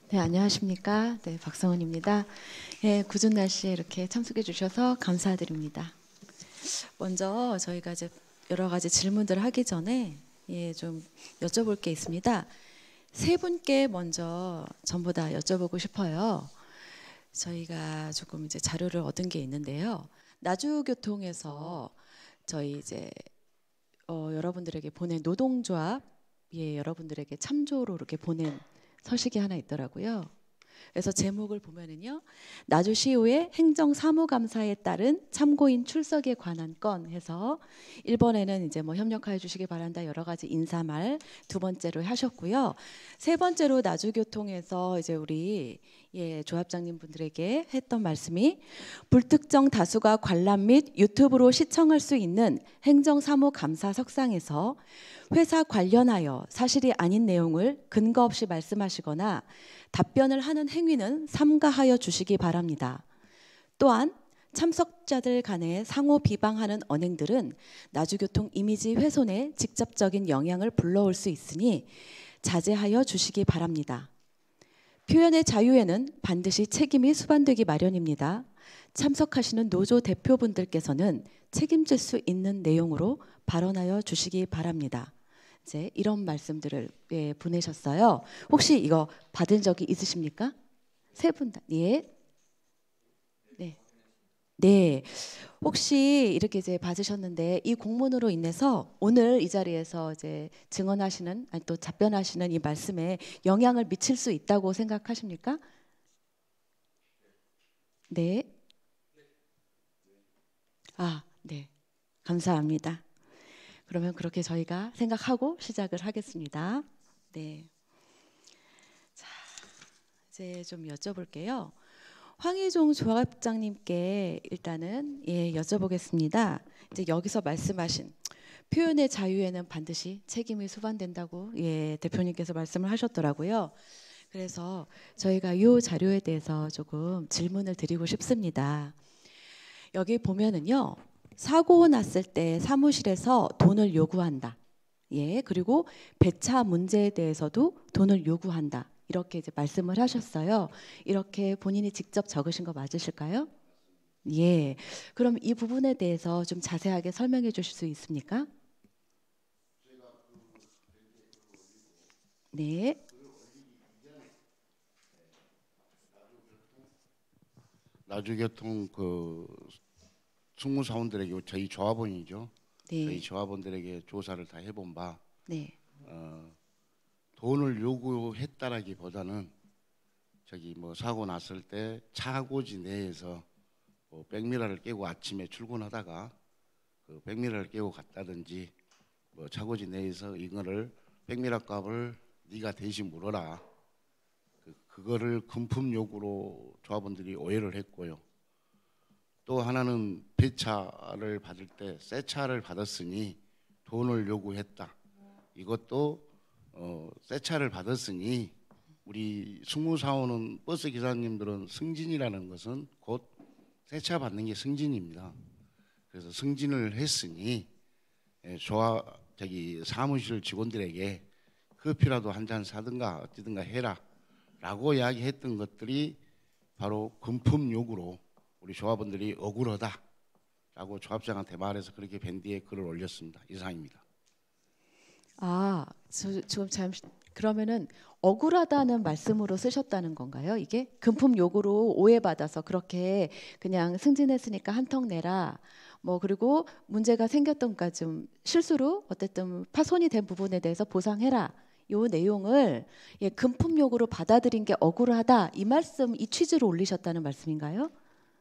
네, 안녕하십니까. 네, 박성은입니다. 예, 궂은 날씨에 이렇게 참석해 주셔서 감사드립니다. 먼저 저희가 이제 여러 가지 질문들을 하기 전에 좀 여쭤볼 게 있습니다. 세 분께 먼저 전부 다 여쭤보고 싶어요. 저희가 조금 이제 자료를 얻은 게 있는데요. 나주교통에서 저희 이제 여러분들에게 보낸 노동조합, 여러분들에게 참조로 이렇게 보낸 서식이 하나 있더라고요. 그래서 제목을 보면은요, 나주시의회 행정사무감사에 따른 참고인 출석에 관한 건 해서 1번에는 이제 뭐 협력하여 주시기 바란다 여러 가지 인사말, 두 번째로 하셨고요. 세 번째로 나주교통에서 이제 우리 조합장님 분들에게 했던 말씀이 불특정 다수가 관람 및 유튜브로 시청할 수 있는 행정사무감사 석상에서 회사 관련하여 사실이 아닌 내용을 근거 없이 말씀하시거나 답변을 하는 행위는 삼가하여 주시기 바랍니다. 또한 참석자들 간에 상호 비방하는 언행들은 나주교통 이미지 훼손에 직접적인 영향을 불러올 수 있으니 자제하여 주시기 바랍니다. 표현의 자유에는 반드시 책임이 수반되기 마련입니다. 참석하시는 노조 대표분들께서는 책임질 수 있는 내용으로 발언하여 주시기 바랍니다. 이제 이런 말씀들을 보내셨어요. 혹시 이거 받은 적이 있으십니까? 세 분 다. 예. 네. 네. 혹시 이렇게 이제 받으셨는데 이 공문으로 인해서 오늘 이 자리에서 이제 증언하시는 아니 또 답변하시는 이 말씀에 영향을 미칠 수 있다고 생각하십니까? 네. 아, 네. 감사합니다. 그러면 그렇게 저희가 생각하고 시작을 하겠습니다. 네. 자, 이제 좀 여쭤볼게요. 황희종 조합장님께 일단은 여쭤보겠습니다. 이제 여기서 말씀하신 표현의 자유에는 반드시 책임이 수반된다고 대표님께서 말씀을 하셨더라고요. 그래서 저희가 이 자료에 대해서 조금 질문을 드리고 싶습니다. 여기 보면은요. 사고 났을 때 사무실에서 돈을 요구한다. 그리고 배차 문제에 대해서도 돈을 요구한다. 이렇게 이제 말씀을 하셨어요. 이렇게 본인이 직접 적으신 거 맞으실까요? 예. 그럼 이 부분에 대해서 좀 자세하게 설명해 주실 수 있습니까? 네. 나주교통 그 승무사원들에게 저희 조합원이죠. 저희 네. 조합원들에게 조사를 다 해본 바 네. 돈을 요구했다라기보다는 저기 뭐 사고 났을 때 차고지 내에서 뭐 백미러를 깨고 아침에 출근하다가 그 백미러를 깨고 갔다든지 뭐 차고지 내에서 이거를 백미러 값을 네가 대신 물어라. 그거를 금품 요구로 조합원들이 오해를 했고요. 또 하나는 배차를 받을 때 새 차를 받았으니 돈을 요구했다. 이것도 새 차를 받았으니 우리 승무사원은 버스 기사님들은 승진이라는 것은 곧 새 차 받는 게 승진입니다. 그래서 승진을 했으니 저기 사무실 직원들에게 커피라도 한 잔 사든가 어찌든가 해라라고 이야기했던 것들이 바로 금품 요구로 우리 조합원들이 억울하다라고 조합장한테 말해서 그렇게 밴드에 글을 올렸습니다. 이상입니다. 아, 지금 잠시 그러면은 억울하다는 말씀으로 쓰셨다는 건가요? 이게 금품 요구로 오해받아서 그렇게 그냥 승진했으니까 한턱 내라. 뭐 그리고 문제가 생겼던가 좀 실수로 어쨌든 파손이 된 부분에 대해서 보상해라. 요 내용을 금품 요구로 받아들인 게 억울하다. 이 말씀, 이 취지로 올리셨다는 말씀인가요?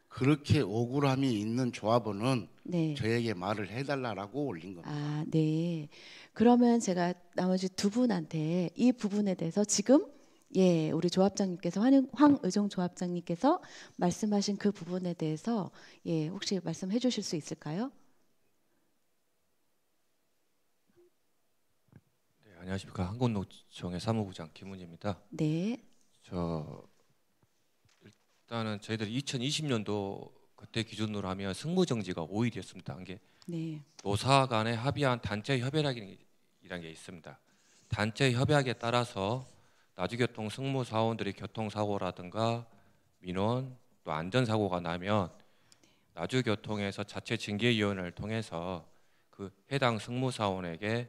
그렇게 억울함이 있는 조합원은 네. 저에게 말을 해달라고 올린 겁니다. 아, 네. 그러면 제가 나머지 두 분한테 이 부분에 대해서 지금 우리 조합장님께서 황의종 조합장님께서 말씀하신 그 부분에 대해서 혹시 말씀해 주실 수 있을까요? 네, 안녕하십니까. 한국노총의 사무부장 김은희입니다. 네. 일단은 저희들이 2020년도 그때 기준으로 하면 승무정지가 5일이었습니다. 한 게 네. 노사 간에 합의한 단체 협약이라는 게 있습니다. 단체 협약에 따라서 나주교통 승무사원들이 교통사고라든가 민원 또 안전사고가 나면 나주교통에서 자체 징계위원회를 통해서 그 해당 승무사원에게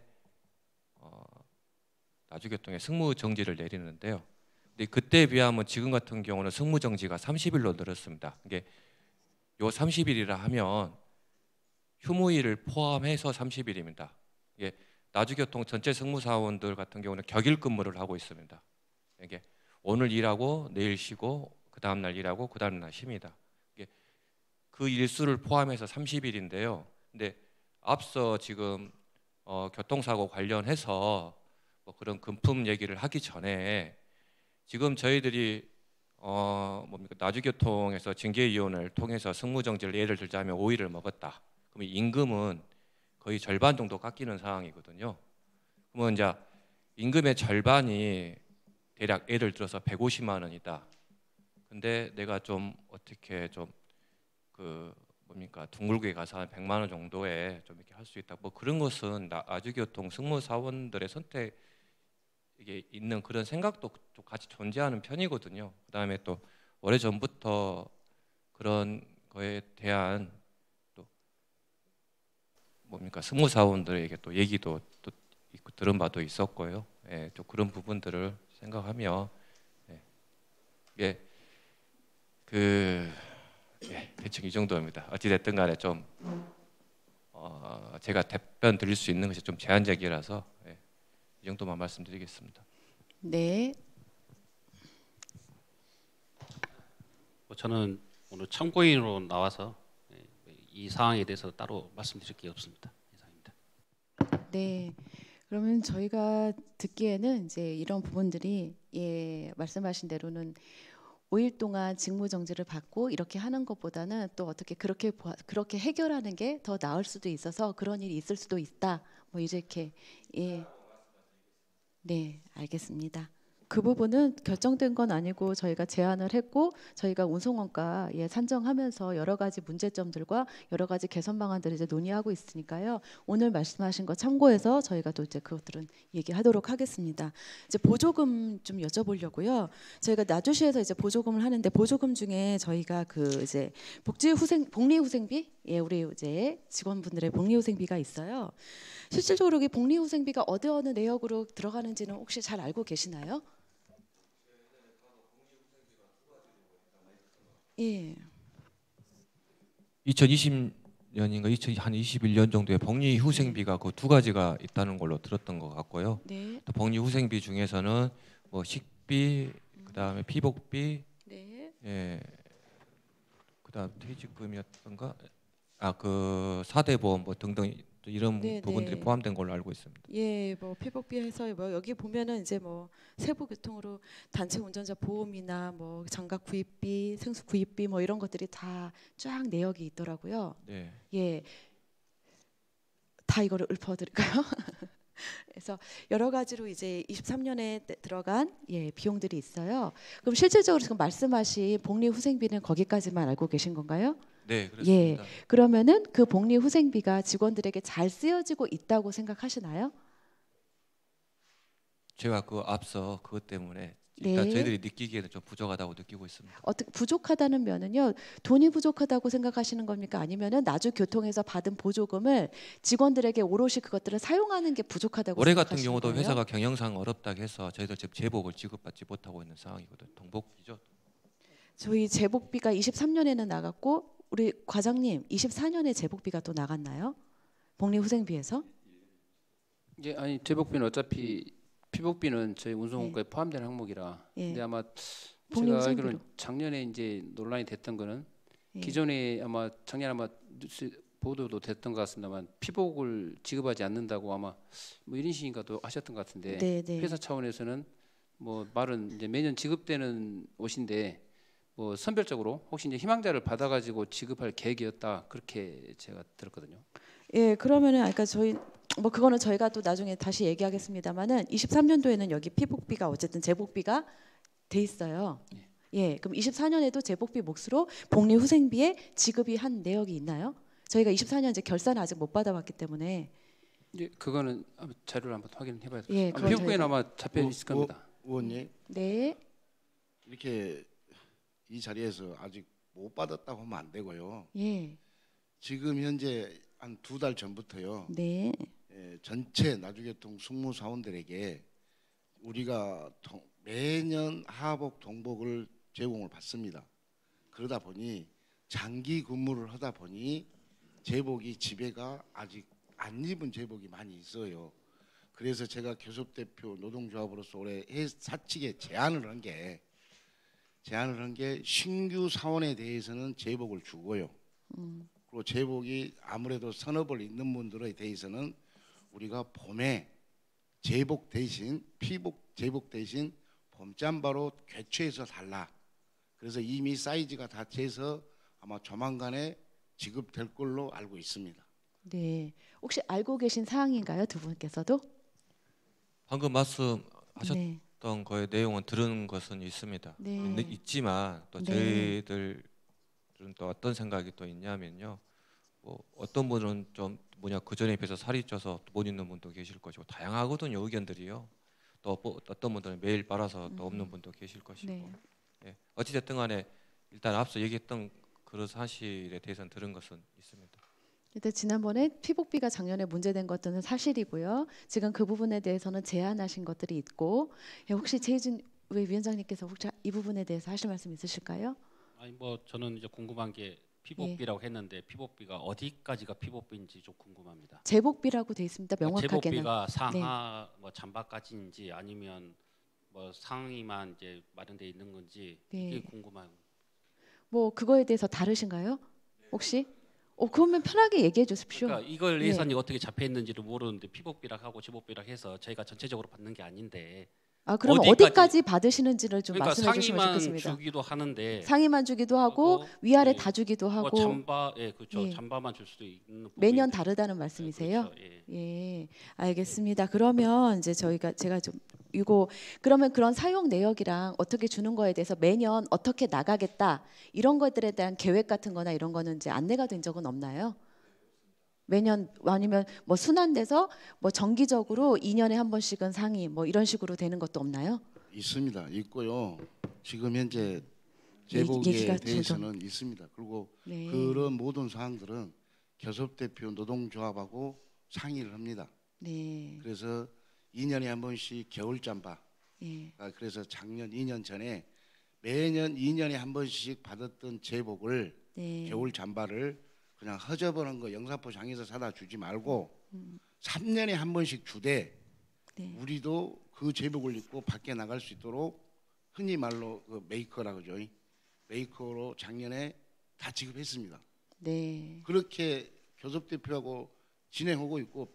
나주교통에 승무정지를 내리는데요. 근데 그때에 비하면 지금 같은 경우는 승무정지가 30일로 늘었습니다. 이게 요 30일이라 하면 휴무일을 포함해서 30일입니다. 이게 나주교통 전체 승무사원들 같은 경우는 격일 근무를 하고 있습니다. 이게 오늘 일하고 내일 쉬고 그 다음 날 일하고 그 다음 날 쉽니다. 이게 그 일수를 포함해서 30일인데요. 근데 앞서 지금 교통사고 관련해서 뭐 그런 금품 얘기를 하기 전에 지금 저희들이 나주교통에서 징계위원회를 통해서 승무정지를 예를 들자면 5일을 먹었다. 그러면 임금은 거의 절반 정도 깎이는 상황이거든요. 그러면 이제 임금의 절반이 대략 예를 들어서 150만 원이다. 근데 내가 좀 어떻게 좀 둥글게 가서 한 100만 원 정도에 좀 이렇게 할 수 있다. 뭐 그런 것은 나주교통 승무사원들의 선택 이게 있는 그런 생각도 좀 같이 존재하는 편이거든요. 그다음에 또 오래 전부터 그런 거에 대한 또 승무사원들에게 또 얘기도 또 들은 바도 있었고요. 예, 또 그런 부분들을 생각하며 예, 대충 이 정도입니다. 어찌 됐든 간에 좀 제가 답변 드릴 수 있는 것이 좀 제한적이라서 이 정도만 말씀드리겠습니다. 네. 저는 오늘 참고인으로 나와서 이 사항에 대해서 따로 말씀드릴 게 없습니다. 이상입니다. 네. 그러면 저희가 듣기에는 이제 이런 부분들이 말씀하신 대로는 5일 동안 직무 정지를 받고 이렇게 하는 것보다는 또 어떻게 그렇게 해결하는 게 더 나을 수도 있어서 그런 일이 있을 수도 있다. 뭐 이렇게 네, 알겠습니다. 그 부분은 결정된 건 아니고 저희가 제안을 했고 저희가 운송원과 산정하면서 여러 가지 문제점들과 여러 가지 개선 방안들을 이제 논의하고 있으니까요. 오늘 말씀하신 거 참고해서 저희가 또 이제 그것들은 얘기하도록 하겠습니다. 이제 보조금 좀 여쭤보려고요. 저희가 나주시에서 이제 보조금을 하는데 보조금 중에 저희가 그 이제 복리후생비 우리 이제 직원분들의 복리후생비가 있어요. 실질적으로 이 복리후생비가 어느 내역으로 들어가는지는 혹시 잘 알고 계시나요? 예. 2020년인가 2021년 정도에 복리후생비가 그 두 가지가 있다는 걸로 들었던 것 같고요. 네. 또 복리후생비 중에서는 뭐 식비, 그다음에 피복비, 네. 예, 그다음 퇴직금이었던가, 그 사대보험 뭐 등등 이런 네, 부분들이 네. 포함된 걸로 알고 있습니다. 예, 뭐 피복비해서 뭐 여기 보면은 이제 뭐 세부교통으로 단체 운전자 보험이나 뭐 장갑 구입비, 생수 구입비 뭐 이런 것들이 다 쫙 내역이 있더라고요. 네. 예, 다 이거를 읊어드릴까요? 그래서 여러 가지로 이제 23년에 들어간 비용들이 있어요. 그럼 실질적으로 지금 말씀하신 복리후생비는 거기까지만 알고 계신 건가요? 네, 그렇습니다. 그러면은 그 복리후생비가 직원들에게 잘 쓰여지고 있다고 생각하시나요? 제가 그 앞서 그것 때문에 일단 네. 저희들이 느끼기에는 좀 부족하다고 느끼고 있습니다. 어떻게 부족하다는 면은요, 돈이 부족하다고 생각하시는 겁니까? 아니면은 나주교통에서 받은 보조금을 직원들에게 오롯이 그것들을 사용하는 게 부족하다고 올해 생각하시는 같은 경우도 거예요? 회사가 경영상 어렵다고 해서 저희들 지금 제복을 지급받지 못하고 있는 상황이거든요. 동복이죠. 저희 제복비가 23년에는 나갔고 우리 과장님 24년에 제복비가 또 나갔나요? 복리후생비에서? 아니 제복비는 어차피 피복비는 저희 운송원가에 포함된 항목이라. 근데 아마 제가 알기로는 작년에 이제 논란이 됐던 거는 기존에 아마 작년 아마 뉴스 보도도 됐던 것 같습니다만 피복을 지급하지 않는다고 아마 뭐 이런 식인가도 하셨던 것 같은데 회사 차원에서는 뭐 말은 이제 매년 지급되는 옷인데 뭐 선별적으로 혹시 이제 희망자를 받아가지고 지급할 계획이었다 그렇게 제가 들었거든요. 예, 그러면은 아까 저희 뭐 그거는 저희가 또 나중에 다시 얘기하겠습니다만은 23년도에는 여기 피복비가 어쨌든 제복비가 돼 있어요. 예, 그럼 24년에도 제복비 몫으로 복리후생비에 지급이 한 내역이 있나요? 저희가 24년 이제 결산을 아직 못 받아봤기 때문에 그거는 자료를 한번 확인해봐야 돼요. 예, 피복비는 아마 잡혀 있을 겁니다. 의원님 네. 이렇게 이 자리에서 아직 못 받았다고 하면 안 되고요. 예. 지금 현재 한 2달 전부터요. 네. 전체 나주교통 승무사원들에게 우리가 매년 하복 동복을 제공을 받습니다. 그러다 보니 장기 근무를 하다 보니 제복이 집에가 아직 안 입은 제복이 많이 있어요. 그래서 제가 교섭대표 노동조합으로서 올해 사측에 제안을 한 게 신규 사원에 대해서는 제복을 주고요. 그리고 제복이 아무래도 선업을 잇는 분들에 대해서는 우리가 봄에 제복 대신 제복 대신 봄잠바로 교체해서 달라. 그래서 이미 사이즈가 다 돼서 아마 조만간에 지급될 걸로 알고 있습니다. 네. 혹시 알고 계신 사항인가요, 두 분께서도? 방금 말씀하셨던 네. 거의 내용은 들은 것은 있습니다. 네. 있지만 또 네. 저희들은 또 어떤 생각이 또 있냐면요. 뭐 어떤 분은 좀 그 전에 비해서 살이 쪄서 못 입는 분도 계실 것이고 다양하거든요, 의견들이요. 또 어떤 분들은 매일 빨아서 또 없는 분도 계실 것이고. 네. 예. 어찌됐든 간에 일단 앞서 얘기했던 그런 사실에 대해서는 들은 것은 있습니다. 일단 지난번에 피복비가 작년에 문제된 것들은 사실이고요. 지금 그 부분에 대해서는 제안하신 것들이 있고, 혹시 최희준 위원장님께서 혹시 이 부분에 대해서 하실 말씀 있으실까요? 아니 뭐 저는 이제 궁금한 게 피복비라고 했는데 피복비가 어디까지가 피복비인지 좀 궁금합니다. 제복비라고 돼 있습니다. 명확하게는. 제복비가 상하 뭐 잠바까지인지 아니면 뭐 상의만 이제 마련돼 있는 건지 이게 궁금해요. 뭐 그거에 대해서 다르신가요? 혹시? 그러면 편하게 얘기해 주십시오. 그러니까 이걸 예산이 어떻게 잡혀 있는지를 모르는데 피복비랑 하고 제복비랑 해서 저희가 전체적으로 받는 게 아닌데. 그럼 어디까지 받으시는지를 좀 그러니까 말씀해 주시면 상의만 좋겠습니다. 주기도 하는데 상의만 주기도 하고 위아래 다 주기도 하고. 뭐 잠바, 그렇죠. 잠바만 줄 수도 있는. 매년 다르다는 말씀이세요? 그렇죠. 예, 알겠습니다. 그러면 이제 제가 좀 그러면 그런 사용 내역이랑 어떻게 주는 거에 대해서 매년 어떻게 나가겠다 이런 것들에 대한 계획 같은 거나 이런 거는 이제 안내가 된 적은 없나요? 매년 아니면 뭐 순환돼서 뭐 정기적으로 2년에 한 번씩은 상의 뭐 이런 식으로 되는 것도 없나요? 있습니다. 있고요. 지금 현재 제복에 대해서는 있습니다. 그리고 그런 모든 사항들은 교섭대표 노동조합하고 상의를 합니다. 네. 그래서 2년에 한 번씩 겨울잠바. 예. 그래서 작년 2년 전에 매년 2년에 한 번씩 받았던 제복을 겨울 잠바를 그냥 허접한 거 영사포장에서 사다 주지 말고 3년에 한 번씩 주되 우리도 그 제복을 입고 밖에 나갈 수 있도록 흔히 말로 그 메이커라고 그러죠. 메이커로 작년에 다 지급했습니다. 네. 그렇게 교섭대표하고 진행하고 있고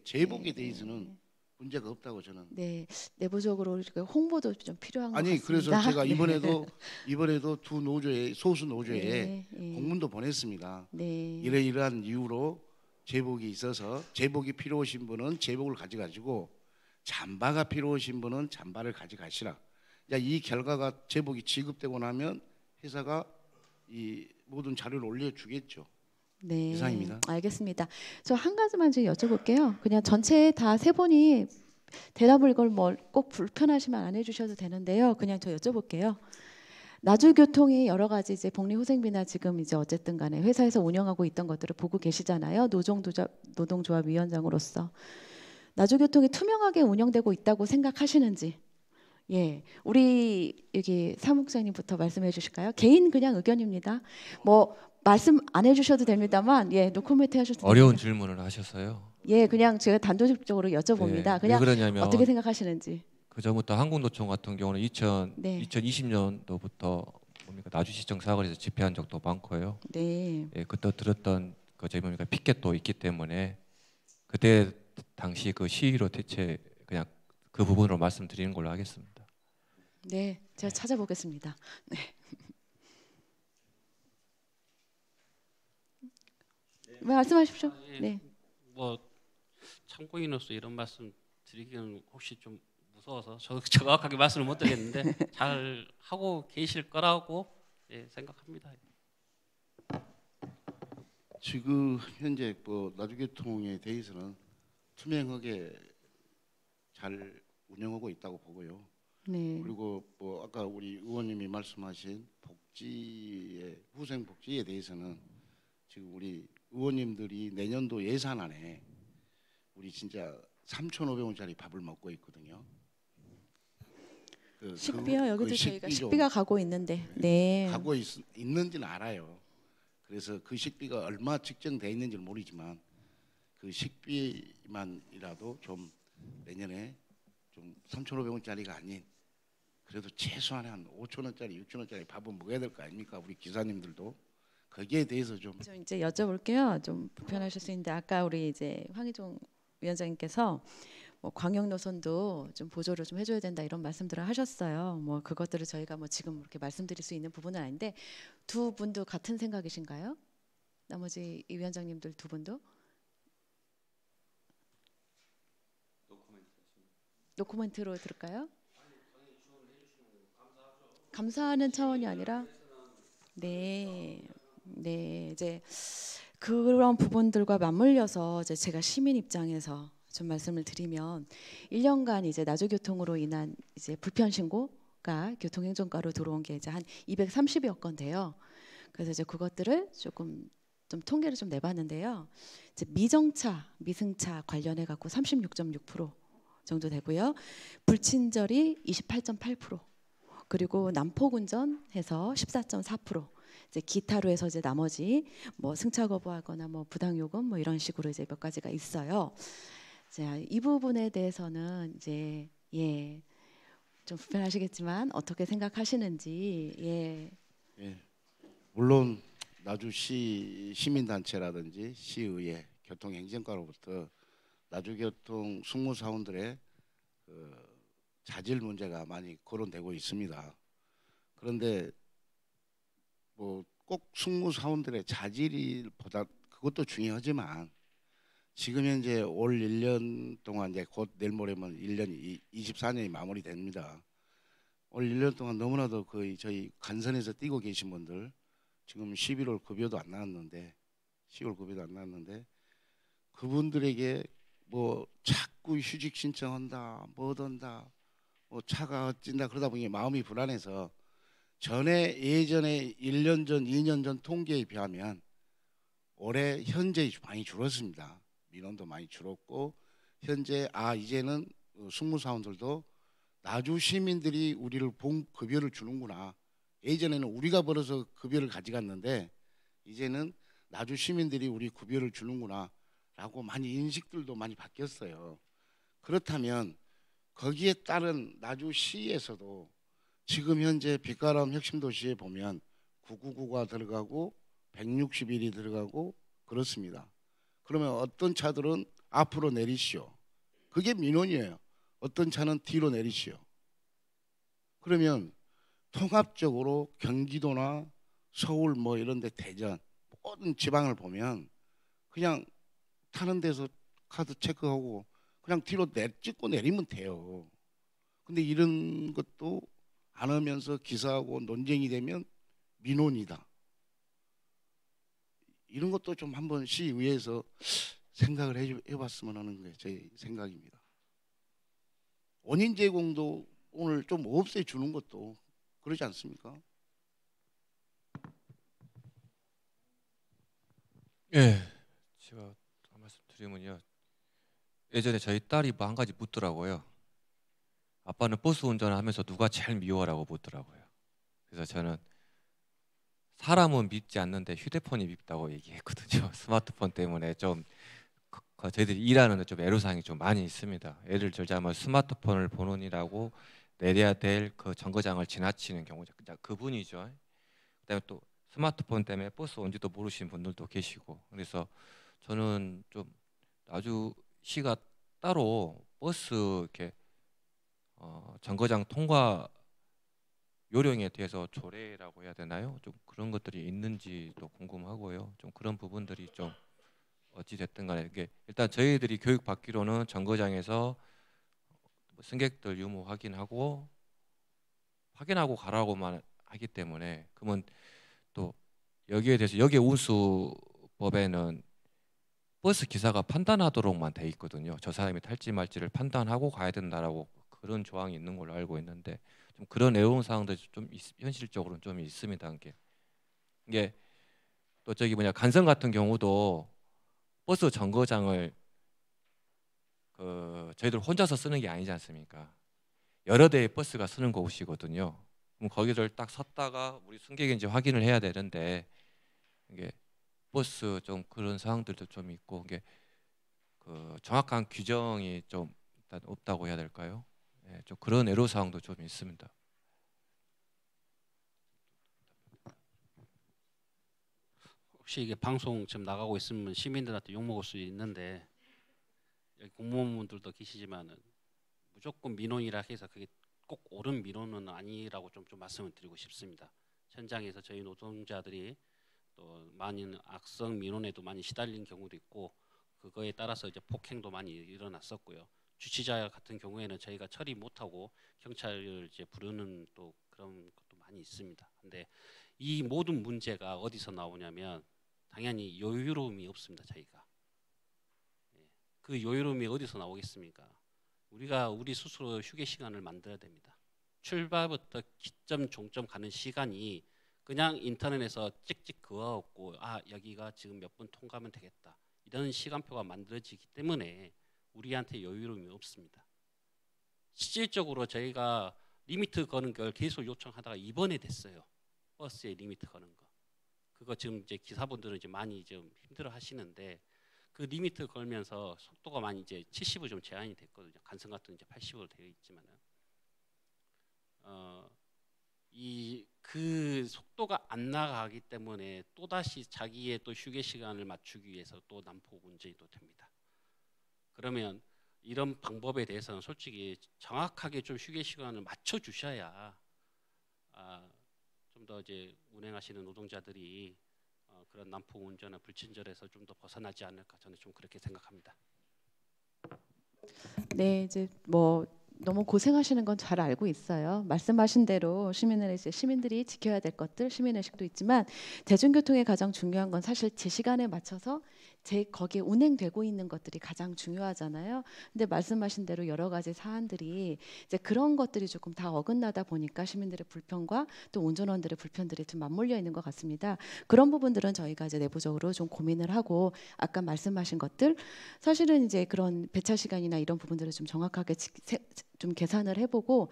제복에 대해서는 문제가 없다고 저는. 네, 내부적으로 홍보도 좀 필요한 것 같습니다. 그래서 제가 이번에도 두 노조에 소수 노조에 공문도 보냈습니다. 이러이러한 이유로 제복이 있어서 제복이 필요하신 분은 제복을 가져가시고 잠바가 필요하신 분은 잠바를 가져가시라. 이 결과가 제복이 지급되고 나면 회사가 이 모든 자료를 올려주겠죠. 네, 이상입니다. 알겠습니다. 저 한 가지만 좀 여쭤볼게요. 그냥 전체 다 세 분이 대답을 이걸 뭐 꼭 불편하시면 안 해주셔도 되는데요. 그냥 저 여쭤볼게요. 나주교통이 여러 가지 이제 복리후생비나 지금 이제 어쨌든 간에 회사에서 운영하고 있던 것들을 보고 계시잖아요. 노동조합 위원장으로서 나주교통이 투명하게 운영되고 있다고 생각하시는지. 예, 우리 여기 사무국장님부터 말씀해 주실까요? 개인 그냥 의견입니다. 뭐 말씀 안 해주셔도 됩니다만, 노코멘트 하셔도 어려운 됩니다. 질문을 하셨어요. 그냥 제가 단도직입적으로 여쭤봅니다. 그냥 그러냐면 어떻게 생각하시는지. 그 전부터 한국노총 같은 경우는 2020년도부터 나주시청 사거리에서 집회한 적도 많고요. 그때 들었던 피켓도 있기 때문에 그때 당시 그 시위로 대체 그냥 그 부분으로 말씀드리는 걸로 하겠습니다. 네, 제가 찾아보겠습니다. 네. 말씀하십시오. 네. 뭐 참고인으로서 이런 말씀 드리기는 혹시 좀 무서워서 정확하게 말씀을 못 드리겠는데 잘 하고 계실 거라고 생각합니다. 지금 현재 나주교통에 대해서는 투명하게 잘 운영하고 있다고 보고요. 네. 그리고 뭐 아까 우리 의원님이 말씀하신 복지의 후생 복지에 대해서는 지금 우리 의원님들이 내년도 예산안에 우리 진짜 3,500원짜리 밥을 먹고 있거든요. 식비요? 여기도 저희가 식비 식비가 가고 있는데. 네. 가고 있는지는 알아요. 그래서 그 식비가 얼마 측정돼 있는지는 모르지만 그 식비만이라도 좀 내년에 좀 3,500원짜리가 아닌 그래도 최소한 한 5,000원짜리, 6,000원짜리 밥은 먹어야 될 거 아닙니까? 우리 기사님들도 거기에 대해서 좀 이제 여쭤볼게요. 좀 불편하실 수 있는데 아까 우리 이제 황희종 위원장님께서 뭐 광역 노선도 좀 보조를 좀 해줘야 된다 이런 말씀들을 하셨어요. 뭐 그것들을 저희가 뭐 지금 이렇게 말씀드릴 수 있는 부분은 아닌데 두 분도 같은 생각이신가요? 나머지 이 위원장님들 두 분도? 노코멘트로 들을까요? 감사하는 차원이 아니라 네, 네 이제 그런 부분들과 맞물려서 이제 제가 시민 입장에서 좀 말씀을 드리면 1년간 이제 나주교통으로 인한 이제 불편 신고가 교통행정과로 들어온 게 이제 한 230여 건 돼요. 그래서 이제 그것들을 조금 좀 통계를 좀 내봤는데요. 이제 미정차, 미승차 관련해 갖고 36.6% 정도 되고요. 불친절이 28.8%. 그리고 난폭운전해서 14.4%. 이제 기타로 해서 이제 나머지 뭐 승차 거부하거나 뭐 부당 요금 뭐 이런 식으로 이제 몇 가지가 있어요. 자, 이 부분에 대해서는 이제 예. 좀 불편하시겠지만 어떻게 생각하시는지 예. 예. 물론 나주시 시민단체라든지 시의회 교통행정과로부터 나주교통 승무사원들의 자질 문제가 많이 거론되고 있습니다. 그런데 뭐 꼭 승무사원들의 자질보다 그것도 중요하지만 지금 현재 올 1년 동안 이제 곧 내일 모레면 1년이 24년이 마무리됩니다. 올 1년 동안 너무나도 거의 저희 간선에서 뛰고 계신 분들 지금 11월 급여도 안 나왔는데 10월 급여도 안 나왔는데 그분들에게 뭐 자꾸 휴직 신청한다 뭐던다 뭐 차가 어찐다 그러다 보니 마음이 불안해서 예전에 1년 전 2년 전 통계에 비하면 올해 현재 많이 줄었습니다. 민원도 많이 줄었고 현재 이제는 승무사원들도 나주 시민들이 우리를 본 급여를 주는구나. 예전에는 우리가 벌어서 급여를 가져갔는데 이제는 나주 시민들이 우리 급여를 주는구나 라고 많이 인식들도 많이 바뀌었어요. 그렇다면 거기에 따른 나주시에서도 지금 현재 빛가람 혁신도시에 보면 999가 들어가고 161이 들어가고 그렇습니다. 그러면 어떤 차들은 앞으로 내리시오. 그게 민원이에요. 어떤 차는 뒤로 내리시오. 그러면 통합적으로 경기도나 서울 뭐 이런 데 대전 모든 지방을 보면 그냥 타는 데서 카드 체크하고 그냥 뒤로 찍고 내리면 돼요. 근데 이런 것도 안 하면서 기사하고 논쟁이 되면 민원이다. 이런 것도 좀 한번 시의회에서 생각을 해봤으면 하는 게 제 생각입니다. 원인 제공도 오늘 좀 없애주는 것도 그러지 않습니까? 예, 제가 한 말씀 드리면요. 예전에 저희 딸이 뭐 한 가지 묻더라고요. 아빠는 버스 운전하면서 누가 제일 미워라고 묻더라고요. 그래서 저는 사람은 믿지 않는데 휴대폰이 밉다고 얘기했거든요. 스마트폰 때문에 좀 저희들이 일하는 데 좀 애로사항이 좀 많이 있습니다. 예를 들자면 스마트폰을 본원이라고 내려야 될 그 정거장을 지나치는 경우죠. 그분이죠. 그다음에 또 스마트폰 때문에 버스 온지도 모르시는 분들도 계시고 그래서 저는 좀 나주시가 따로 버스 이렇게 정거장 통과 요령에 대해서 조례라고 해야 되나요? 좀 그런 것들이 있는지도 궁금하고요. 좀 그런 부분들이 좀 어찌 됐든 간에 이게 일단 저희들이 교육 받기로는 정거장에서 승객들 유무 확인하고 가라고만 하기 때문에 그러면 또 여기에 대해서 여기 운수법에는 버스 기사가 판단하도록만 돼 있거든요. 저 사람이 탈지 말지를 판단하고 가야 된다라고 그런 조항이 있는 걸로 알고 있는데 좀 그런 애로운 사항들이 좀 현실적으로는 좀 있습니다. 이게 또 저기 뭐냐 간선 같은 경우도 버스 정거장을 저희들 혼자서 쓰는 게 아니지 않습니까? 여러 대의 버스가 쓰는 곳이거든요. 그럼 거기를 딱 섰다가 우리 승객인지 확인을 해야 되는데 이게 버스 좀 그런 상황들도 좀 있고 이게 정확한 규정이 좀 일단 없다고 해야 될까요? 예, 좀 그런 애로 사항도 좀 있습니다. 혹시 이게 방송 지금 나가고 있으면 시민들한테 욕 먹을 수 있는데 여기 공무원분들도 계시지만은 무조건 민원이라 해서 그게 꼭 옳은 민원은 아니라고 좀 말씀을 드리고 싶습니다. 현장에서 저희 노동자들이 또 많은 악성 민원에도 많이 시달린 경우도 있고 그거에 따라서 이제 폭행도 많이 일어났었고요. 주치자 같은 경우에는 저희가 처리 못하고 경찰을 이제 부르는 또 그런 것도 많이 있습니다. 근데 이 모든 문제가 어디서 나오냐면 당연히 여유로움이 없습니다. 저희가 그 여유로움이 어디서 나오겠습니까? 우리가 우리 스스로 휴게 시간을 만들어야 됩니다. 출발부터 기점 종점 가는 시간이 그냥 인터넷에서 찍찍 그어갖고 아 여기가 지금 몇 분 통과하면 되겠다 이런 시간표가 만들어지기 때문에 우리한테 여유로움이 없습니다. 실질적으로 저희가 리미트 거는 걸 계속 요청하다가 이번에 됐어요. 버스에 리미트 거는 거. 그거 지금 이제 기사분들은 이제 많이 좀 힘들어 하시는데 그 리미트 걸면서 속도가 많이 이제 70으로 좀 제한이 됐거든요. 간선 같은 이제 80으로 되어 있지만은 그 속도가 안 나가기 때문에 또 다시 자기의 또 휴게 시간을 맞추기 위해서 또 난폭 운전이 또 됩니다. 그러면 이런 방법에 대해서는 솔직히 정확하게 좀 휴게 시간을 맞춰 주셔야 좀 더 이제 운행하시는 노동자들이 그런 난폭 운전이나 불친절에서 좀 더 벗어나지 않을까 저는 좀 그렇게 생각합니다. 네, 이제 뭐 너무 고생하시는 건 잘 알고 있어요. 말씀하신 대로 시민들이 지켜야 될 것들, 시민의식도 있지만 대중교통의 가장 중요한 건 사실 제 시간에 맞춰서 거기에 운행되고 있는 것들이 가장 중요하잖아요. 근데 말씀하신 대로 여러 가지 사안들이 이제 그런 것들이 조금 다 어긋나다 보니까 시민들의 불편과 또 운전원들의 불편들이 좀 맞물려 있는 것 같습니다. 그런 부분들은 저희가 이제 내부적으로 좀 고민을 하고 아까 말씀하신 것들 사실은 이제 그런 배차 시간이나 이런 부분들을 좀 정확하게 좀 계산을 해보고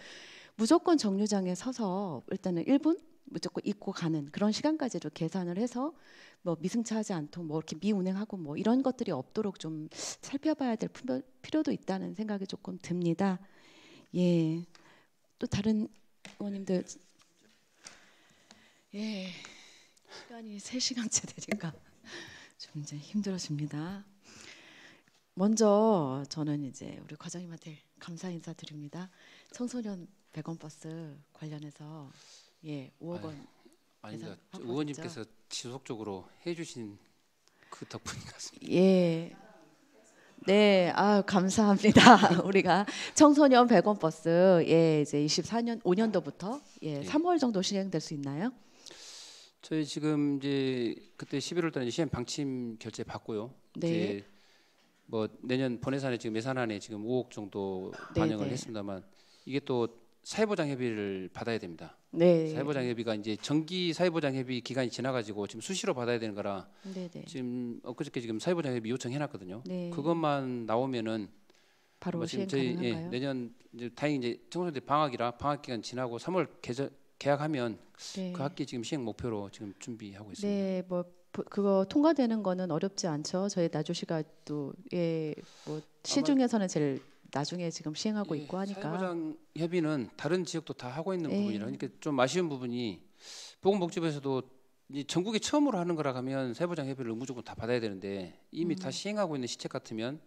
무조건 정류장에 서서 일단은 1분 무조건 입고 가는 그런 시간까지도 계산을 해서 뭐 미승차하지 않도록 뭐 이렇게 미운행하고 뭐 이런 것들이 없도록 좀 살펴봐야 될 필요도 있다는 생각이 조금 듭니다. 예, 또 다른 의원님들 예, 시간이 3시간째 되니까 좀 이제 힘들어집니다. 먼저 저는 이제 우리 과장님한테 감사 인사드립니다. 청소년 100원 버스 관련해서 5억 원 아닙니다. 의원님께서 지속적으로 해주신 그 덕분인 것 같습니다. 예, 네, 감사합니다. 우리가 청소년 100원 버스 이제 24년 5년도부터 3월 정도 시행될 수 있나요? 저희 지금 이제 그때 11월달에 시행 방침 결제 받고요. 네. 이제 뭐 내년 본예산에 지금 예산안에 지금 5억 정도 반영을 했습니다만 이게 또 사회보장 협의를 받아야 됩니다. 네. 사회보장 협의가 이제 정기 사회보장 협의 기간이 지나가지고 지금 수시로 받아야 되는 거라 지금 엊그저께 지금 사회보장 협의 요청해놨거든요. 네. 그것만 나오면은 바로 지금 시행 저희 가능한가요? 내년 이제 다행히 이제 청소년들 방학이라 방학 기간 지나고 3월 개학하면 그 학기 지금 시행 목표로 지금 준비하고 있습니다. 네, 뭐 그거 통과되는 거는 어렵지 않죠. 저희 나주시가 또 뭐 시중에서는 제일 나중에 지금 시행하고 있고 하니까. 사회보장 협의는 다른 지역도 다 하고 있는 부분이라 그러니까 좀 아쉬운 부분이 보건복지부에서도 전국에 처음으로 하는 거라 하면 사회보장 협의를 무조건 다 받아야 되는데 이미 다 시행하고 있는 시책 같으면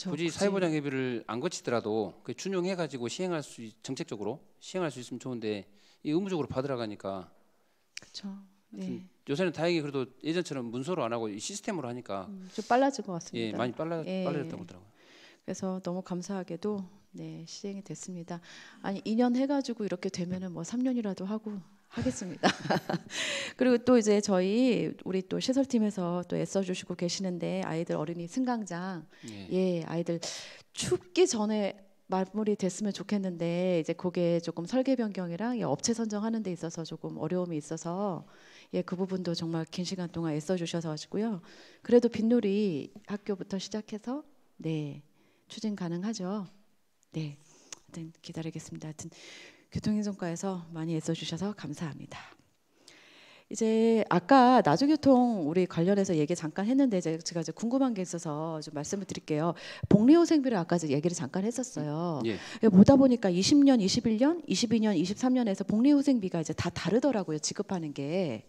굳이 사회보장 협의를 안 거치더라도 그 준용해가지고 시행할 수 정책적으로 시행할 수 있으면 좋은데 이 의무적으로 받으러 가니까. 그렇죠. 네. 요새는 다행히 그래도 예전처럼 문서로 안 하고 시스템으로 하니까 좀 빨라진 것 같습니다. 예, 많이 빨라졌다고 하더라고요. 그래서 너무 감사하게도 시행이 됐습니다. 아니 2년 해가지고 이렇게 되면은 뭐 3년이라도 하고 하겠습니다. 그리고 또 이제 우리 또 시설팀에서 또 애써주시고 계시는데 아이들 어린이 승강장 아이들 춥기 전에 마무리 됐으면 좋겠는데 이제 그게 조금 설계 변경이랑 이 업체 선정하는 데 있어서 조금 어려움이 있어서 그 부분도 정말 긴 시간 동안 애써 주셔서 가지고요. 그래도 빗놀이 학교부터 시작해서 추진 가능하죠. 하여튼 기다리겠습니다. 하여튼 교통행정과에서 많이 애써 주셔서 감사합니다. 이제 아까 나주교통 우리 관련해서 얘기 잠깐 했는데 제가 이제 궁금한 게 있어서 좀 말씀을 드릴게요. 복리후생비를 아까 얘기를 잠깐 했었어요. 보다 보니까 20년, 21년, 22년, 23년에서 복리후생비가 이제 다 다르더라고요. 지급하는 게.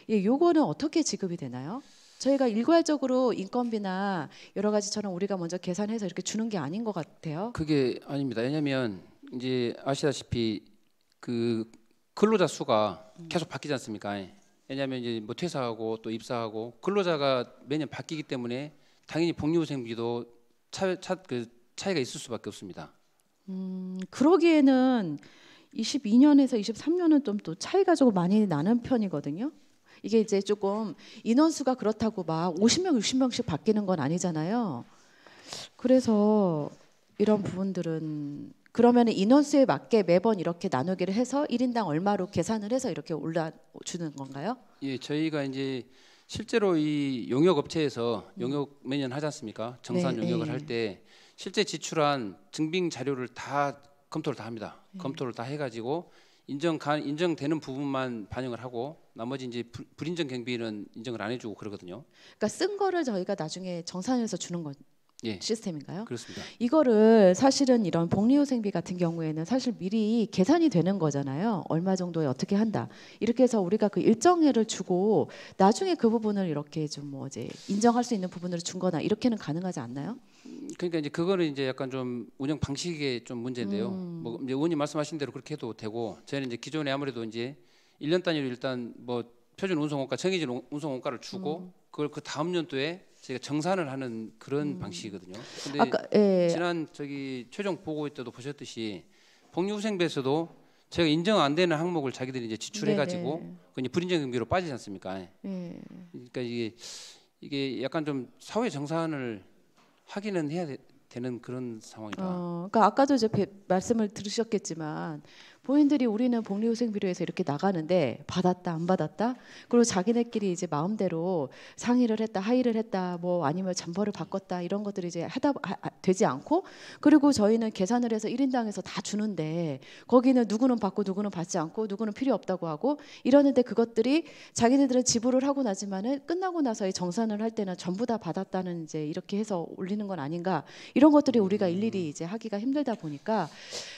요거는 어떻게 지급이 되나요? 저희가 일괄적으로 인건비나 여러 가지처럼 우리가 먼저 계산해서 이렇게 주는 게 아닌 것 같아요. 그게 아닙니다. 왜냐하면 이제 아시다시피 그 근로자 수가 계속 바뀌지 않습니까? 왜냐하면 이제 뭐 퇴사하고 또 입사하고 근로자가 매년 바뀌기 때문에 당연히 복리후생비도 차이가 있을 수밖에 없습니다. 그러기에는 22년에서 23년은 좀 또 차이가 조금 많이 나는 편이거든요. 이게 이제 조금 인원수가 그렇다고 막 50명, 60명씩 바뀌는 건 아니잖아요. 그래서 이런 부분들은 그러면 인원수에 맞게 매번 이렇게 나누기를 해서 1인당 얼마로 계산을 해서 이렇게 올려주는 건가요? 저희가 이제 실제로 이 용역 업체에서 용역 매년 하지 않습니까? 정산 용역을 할 때 실제 지출한 증빙 자료를 다 검토를 다 합니다. 검토를 다 해가지고 인정되는 부분만 반영을 하고 나머지 이제 불인정 경비는 인정을 안 해주고 그러거든요. 그러니까 쓴 거를 저희가 나중에 정산해서 주는 거. 시스템인가요? 그렇습니다. 이거를 사실은 이런 복리후생비 같은 경우에는 사실 미리 계산이 되는 거잖아요. 얼마 정도에 어떻게 한다. 이렇게 해서 우리가 그 일정액을 주고 나중에 그 부분을 이렇게 좀 뭐 이제 인정할 수 있는 부분으로 준 거나 이렇게는 가능하지 않나요? 그러니까 이제 그거는 이제 약간 좀 운영 방식의 좀 문제인데요. 뭐 이제 의원님 말씀하신 대로 그렇게 해도 되고 저희는 이제 기존에 아무래도 이제 1년 단위로 일단 뭐 표준 운송원가 정해진 운송원가를 주고 그걸 그 다음 연도에 저희가 정산을 하는 그런 방식이거든요. 근데 아까, 지난 최종 보고 때도 보셨듯이 복리후생비에서도 저희가 인정 안 되는 항목을 자기들이 이제 지출해가지고 그 이제 불인정 경비로 빠지지 않습니까? 그러니까 이게 약간 좀 사회 정산을 하기는 해야 되는 그런 상황이다. 그러니까 아까도 이제 말씀을 들으셨겠지만 본인들이 우리는 복리후생비로 해서 이렇게 나가는데 받았다 안 받았다 그리고 자기네끼리 이제 마음대로 상의를 했다 하의를 했다 뭐 아니면 잠버를 바꿨다 이런 것들이 이제 되지 않고 그리고 저희는 계산을 해서 1인당에서 다 주는데 거기는 누구는 받고 누구는 받지 않고 누구는 필요 없다고 하고 이러는데 그것들이 자기네들은 지불을 하고 나지만은 끝나고 나서 정산을 할 때는 전부 다 받았다는 이제 이렇게 해서 올리는 건 아닌가 이런 것들이 우리가 일일이 이제 하기가 힘들다 보니까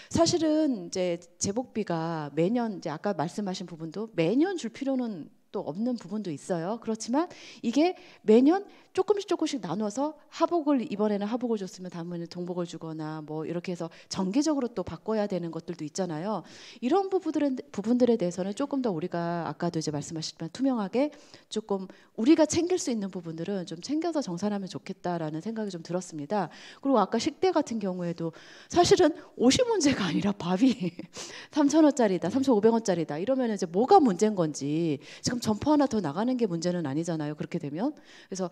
사실은 이제 제복비가 매년 이제 아까 말씀하신 부분도 매년 줄 필요는 또 없는 부분도 있어요. 그렇지만 이게 매년 조금씩 나눠서 하복을 이번에는 하복을 줬으면 다음에는 동복을 주거나 뭐 이렇게 해서 정기적으로 또 바꿔야 되는 것들도 있잖아요. 이런 부분들에 대해서는 조금 더 우리가 아까도 이제 말씀하셨지만 투명하게 조금 우리가 챙길 수 있는 부분들은 좀 챙겨서 정산하면 좋겠다라는 생각이 좀 들었습니다. 그리고 아까 식대 같은 경우에도 사실은 옷이 문제가 아니라 밥이 3,000원짜리다, 3,500원짜리다 이러면 이제 뭐가 문제인 건지 지금 점포 하나 더 나가는 게 문제는 아니잖아요. 그렇게 되면 그래서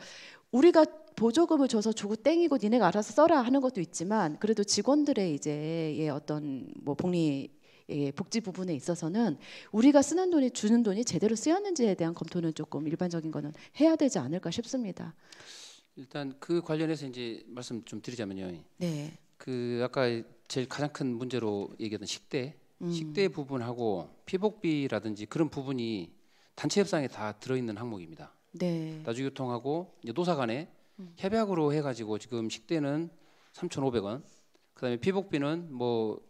우리가 보조금을 줘서 주고 땡이고 니네가 알아서 써라 하는 것도 있지만 그래도 직원들의 이제 어떤 뭐 복지 부분에 있어서는 우리가 쓰는 돈이 주는 돈이 제대로 쓰였는지에 대한 검토는 조금 일반적인 거는 해야 되지 않을까 싶습니다. 일단 그 관련해서 이제 말씀 좀 드리자면요. 그 아까 제일 가장 큰 문제로 얘기했던 식대 부분하고 피복비라든지 그런 부분이 단체 협상에 다 들어있는 항목입니다. 나주교통하고 이제 노사 간에 협약으로 해가지고 지금 식대는 3,500원, 그다음에 피복비는 뭐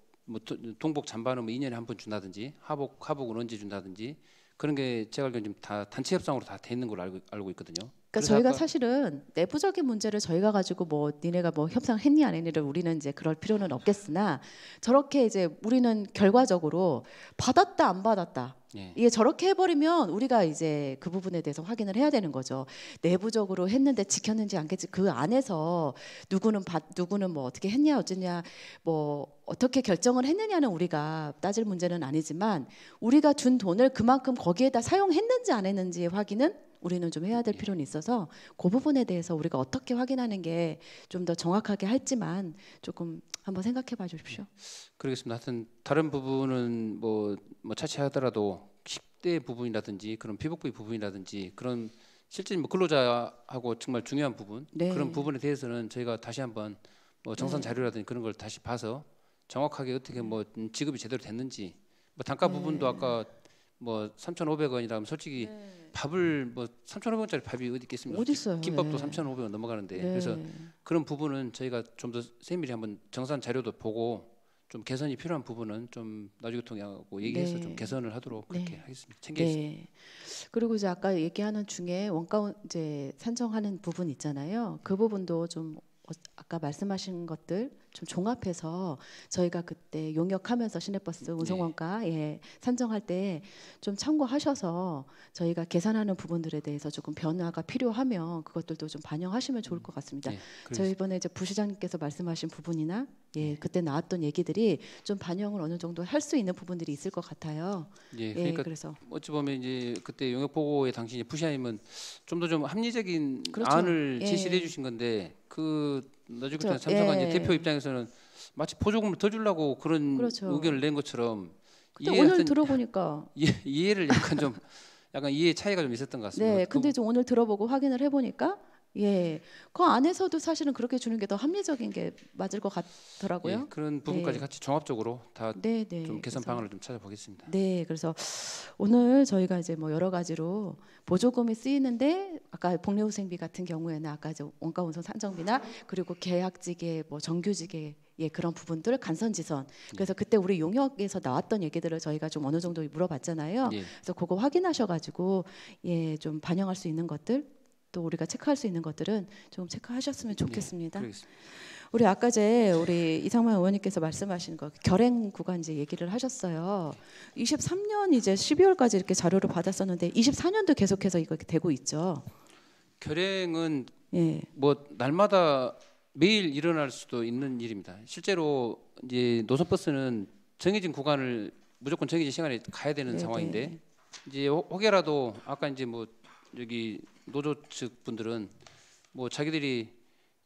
동복 잠바는 뭐 2년에 한 번 준다든지 하복은 언제 준다든지 그런 게 제가 알기로는 지금 다 단체 협상으로 다 돼 있는 걸로 알고 있거든요. 그러니까 저희가 사실은 내부적인 문제를 저희가 가지고 뭐 니네가 뭐 협상했니 안 했니를 우리는 이제 그럴 필요는 없겠으나 저렇게 이제 우리는 결과적으로 받았다 안 받았다 이게 저렇게 해버리면 우리가 이제 그 부분에 대해서 확인을 해야 되는 거죠. 내부적으로 했는데 지켰는지 안 지켰는지 그 안에서 누구는 뭐 어떻게 했냐 어쩌냐 뭐 어떻게 결정을 했느냐는 우리가 따질 문제는 아니지만 우리가 준 돈을 그만큼 거기에다 사용했는지 안 했는지의 확인은 우리는 좀 해야 될 필요는 있어서 그 부분에 대해서 우리가 어떻게 확인하는 게 좀 더 정확하게 할지만 조금 한번 생각해 봐 주십시오. 그러겠습니다. 하여튼 다른 부분은 뭐 차치하더라도 10대 부분이라든지 그런 피복부의 부분이라든지 그런 실제 뭐 근로자하고 정말 중요한 부분 네. 그런 부분에 대해서는 저희가 다시 한번 뭐 정산 네. 자료라든지 그런 걸 다시 봐서 정확하게 어떻게 뭐 지급이 제대로 됐는지 뭐 단가 네. 부분도 아까 뭐 3,500원이라면 솔직히 밥을 뭐 3,500원짜리 밥이 어디 있겠습니까? 어디 있어요? 김밥도 네. 3,500원 넘어가는데 네. 그래서 그런 부분은 저희가 좀 더 세밀히 한번 정산 자료도 보고 좀 개선이 필요한 부분은 좀 나주교통하고 얘기해서 네. 좀 개선을 하도록 그렇게 네. 하겠습니다. 챙기겠습니다. 네. 그리고 이제 아까 얘기하는 중에 원가 이제 산정하는 부분 있잖아요. 그 부분도 좀 아까 말씀하신 것들 좀 종합해서 저희가 그때 용역하면서 시내버스 운송원가 예, 산정할 때 좀 참고하셔서 저희가 계산하는 부분들에 대해서 조금 변화가 필요하면 그것들도 좀 반영하시면 좋을 것 같습니다. 저희 이번에 이제 부시장님께서 말씀하신 부분이나 예, 그때 나왔던 얘기들이 좀 반영을 어느 정도 할 수 있는 부분들이 있을 것 같아요. 예, 그러니까 그래서 어찌 보면 이제 그때 용역 보고에 당시 부시장님은 좀 더 좀 합리적인 그렇죠. 안을 예. 제시를 해주신 건데 그 나주교통 그렇죠. 참석한 예. 이제 대표 입장에서는 마치 보조금을 더 주려고 그런 그렇죠. 의견을 낸 것처럼 근데 이게 오늘 하여튼 들어보니까 이해를 약간 좀 약간 이해 차이가 좀 있었던 것 같습니다. 네, 근데 좀 오늘 들어보고 확인을 해보니까 예, 그 안에서도 사실은 그렇게 주는 게 더 합리적인 게 맞을 것 같더라고요. 예, 그런 부분까지 네. 같이 종합적으로 다 좀 네, 네. 개선 그래서 방안을 좀 찾아보겠습니다. 네, 그래서 오늘 저희가 이제 뭐 여러 가지로 보조금이 쓰이는데 아까 복리후생비 같은 경우에는 아까 이제 원가 운송 산정비나 그리고 계약직의 뭐 정규직의 예, 그런 부분들 간선지선. 그래서 그때 우리 용역에서 나왔던 얘기들을 저희가 좀 어느 정도 물어봤잖아요. 예. 그래서 그거 확인하셔가지고 예, 좀 반영할 수 있는 것들 또 우리가 체크할 수 있는 것들은 좀 체크하셨으면 좋겠습니다. 그러겠습니다. 우리 아까 우리 이상만 의원님께서 말씀하신 거 결행 구간 이제 얘기를 하셨어요. 23년 이제 12월까지 이렇게 자료를 받았었는데 24년도 계속해서 이거 되고 있죠. 결행은 예. 뭐 날마다 매일 일어날 수도 있는 일입니다. 실제로 이제 노선버스는 정해진 구간을 무조건 정해진 시간에 가야 되는 네네. 상황인데 이제 혹여라도 아까 이제 뭐 여기 노조 측 분들은 뭐 자기들이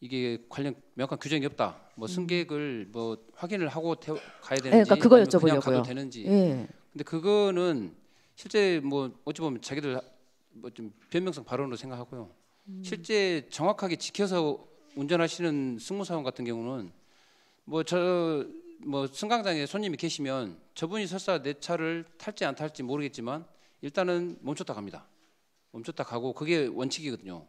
이게 관련 명확한 규정이 없다. 뭐 승객을 뭐 확인을 하고 가야 되는지, 그러니까 그거 아니면 그냥 여쭤보려고요. 가도 되는지. 예. 근데 그거는 실제 뭐 어찌 보면 자기들 뭐 좀 변명성 발언으로 생각하고요. 실제 정확하게 지켜서 운전하시는 승무사원 같은 경우는 뭐 승강장에 손님이 계시면 저분이 설사 내 차를 탈지 안 탈지 모르겠지만 일단은 멈췄다 갑니다. 멈췄다 가고 그게 원칙이거든요.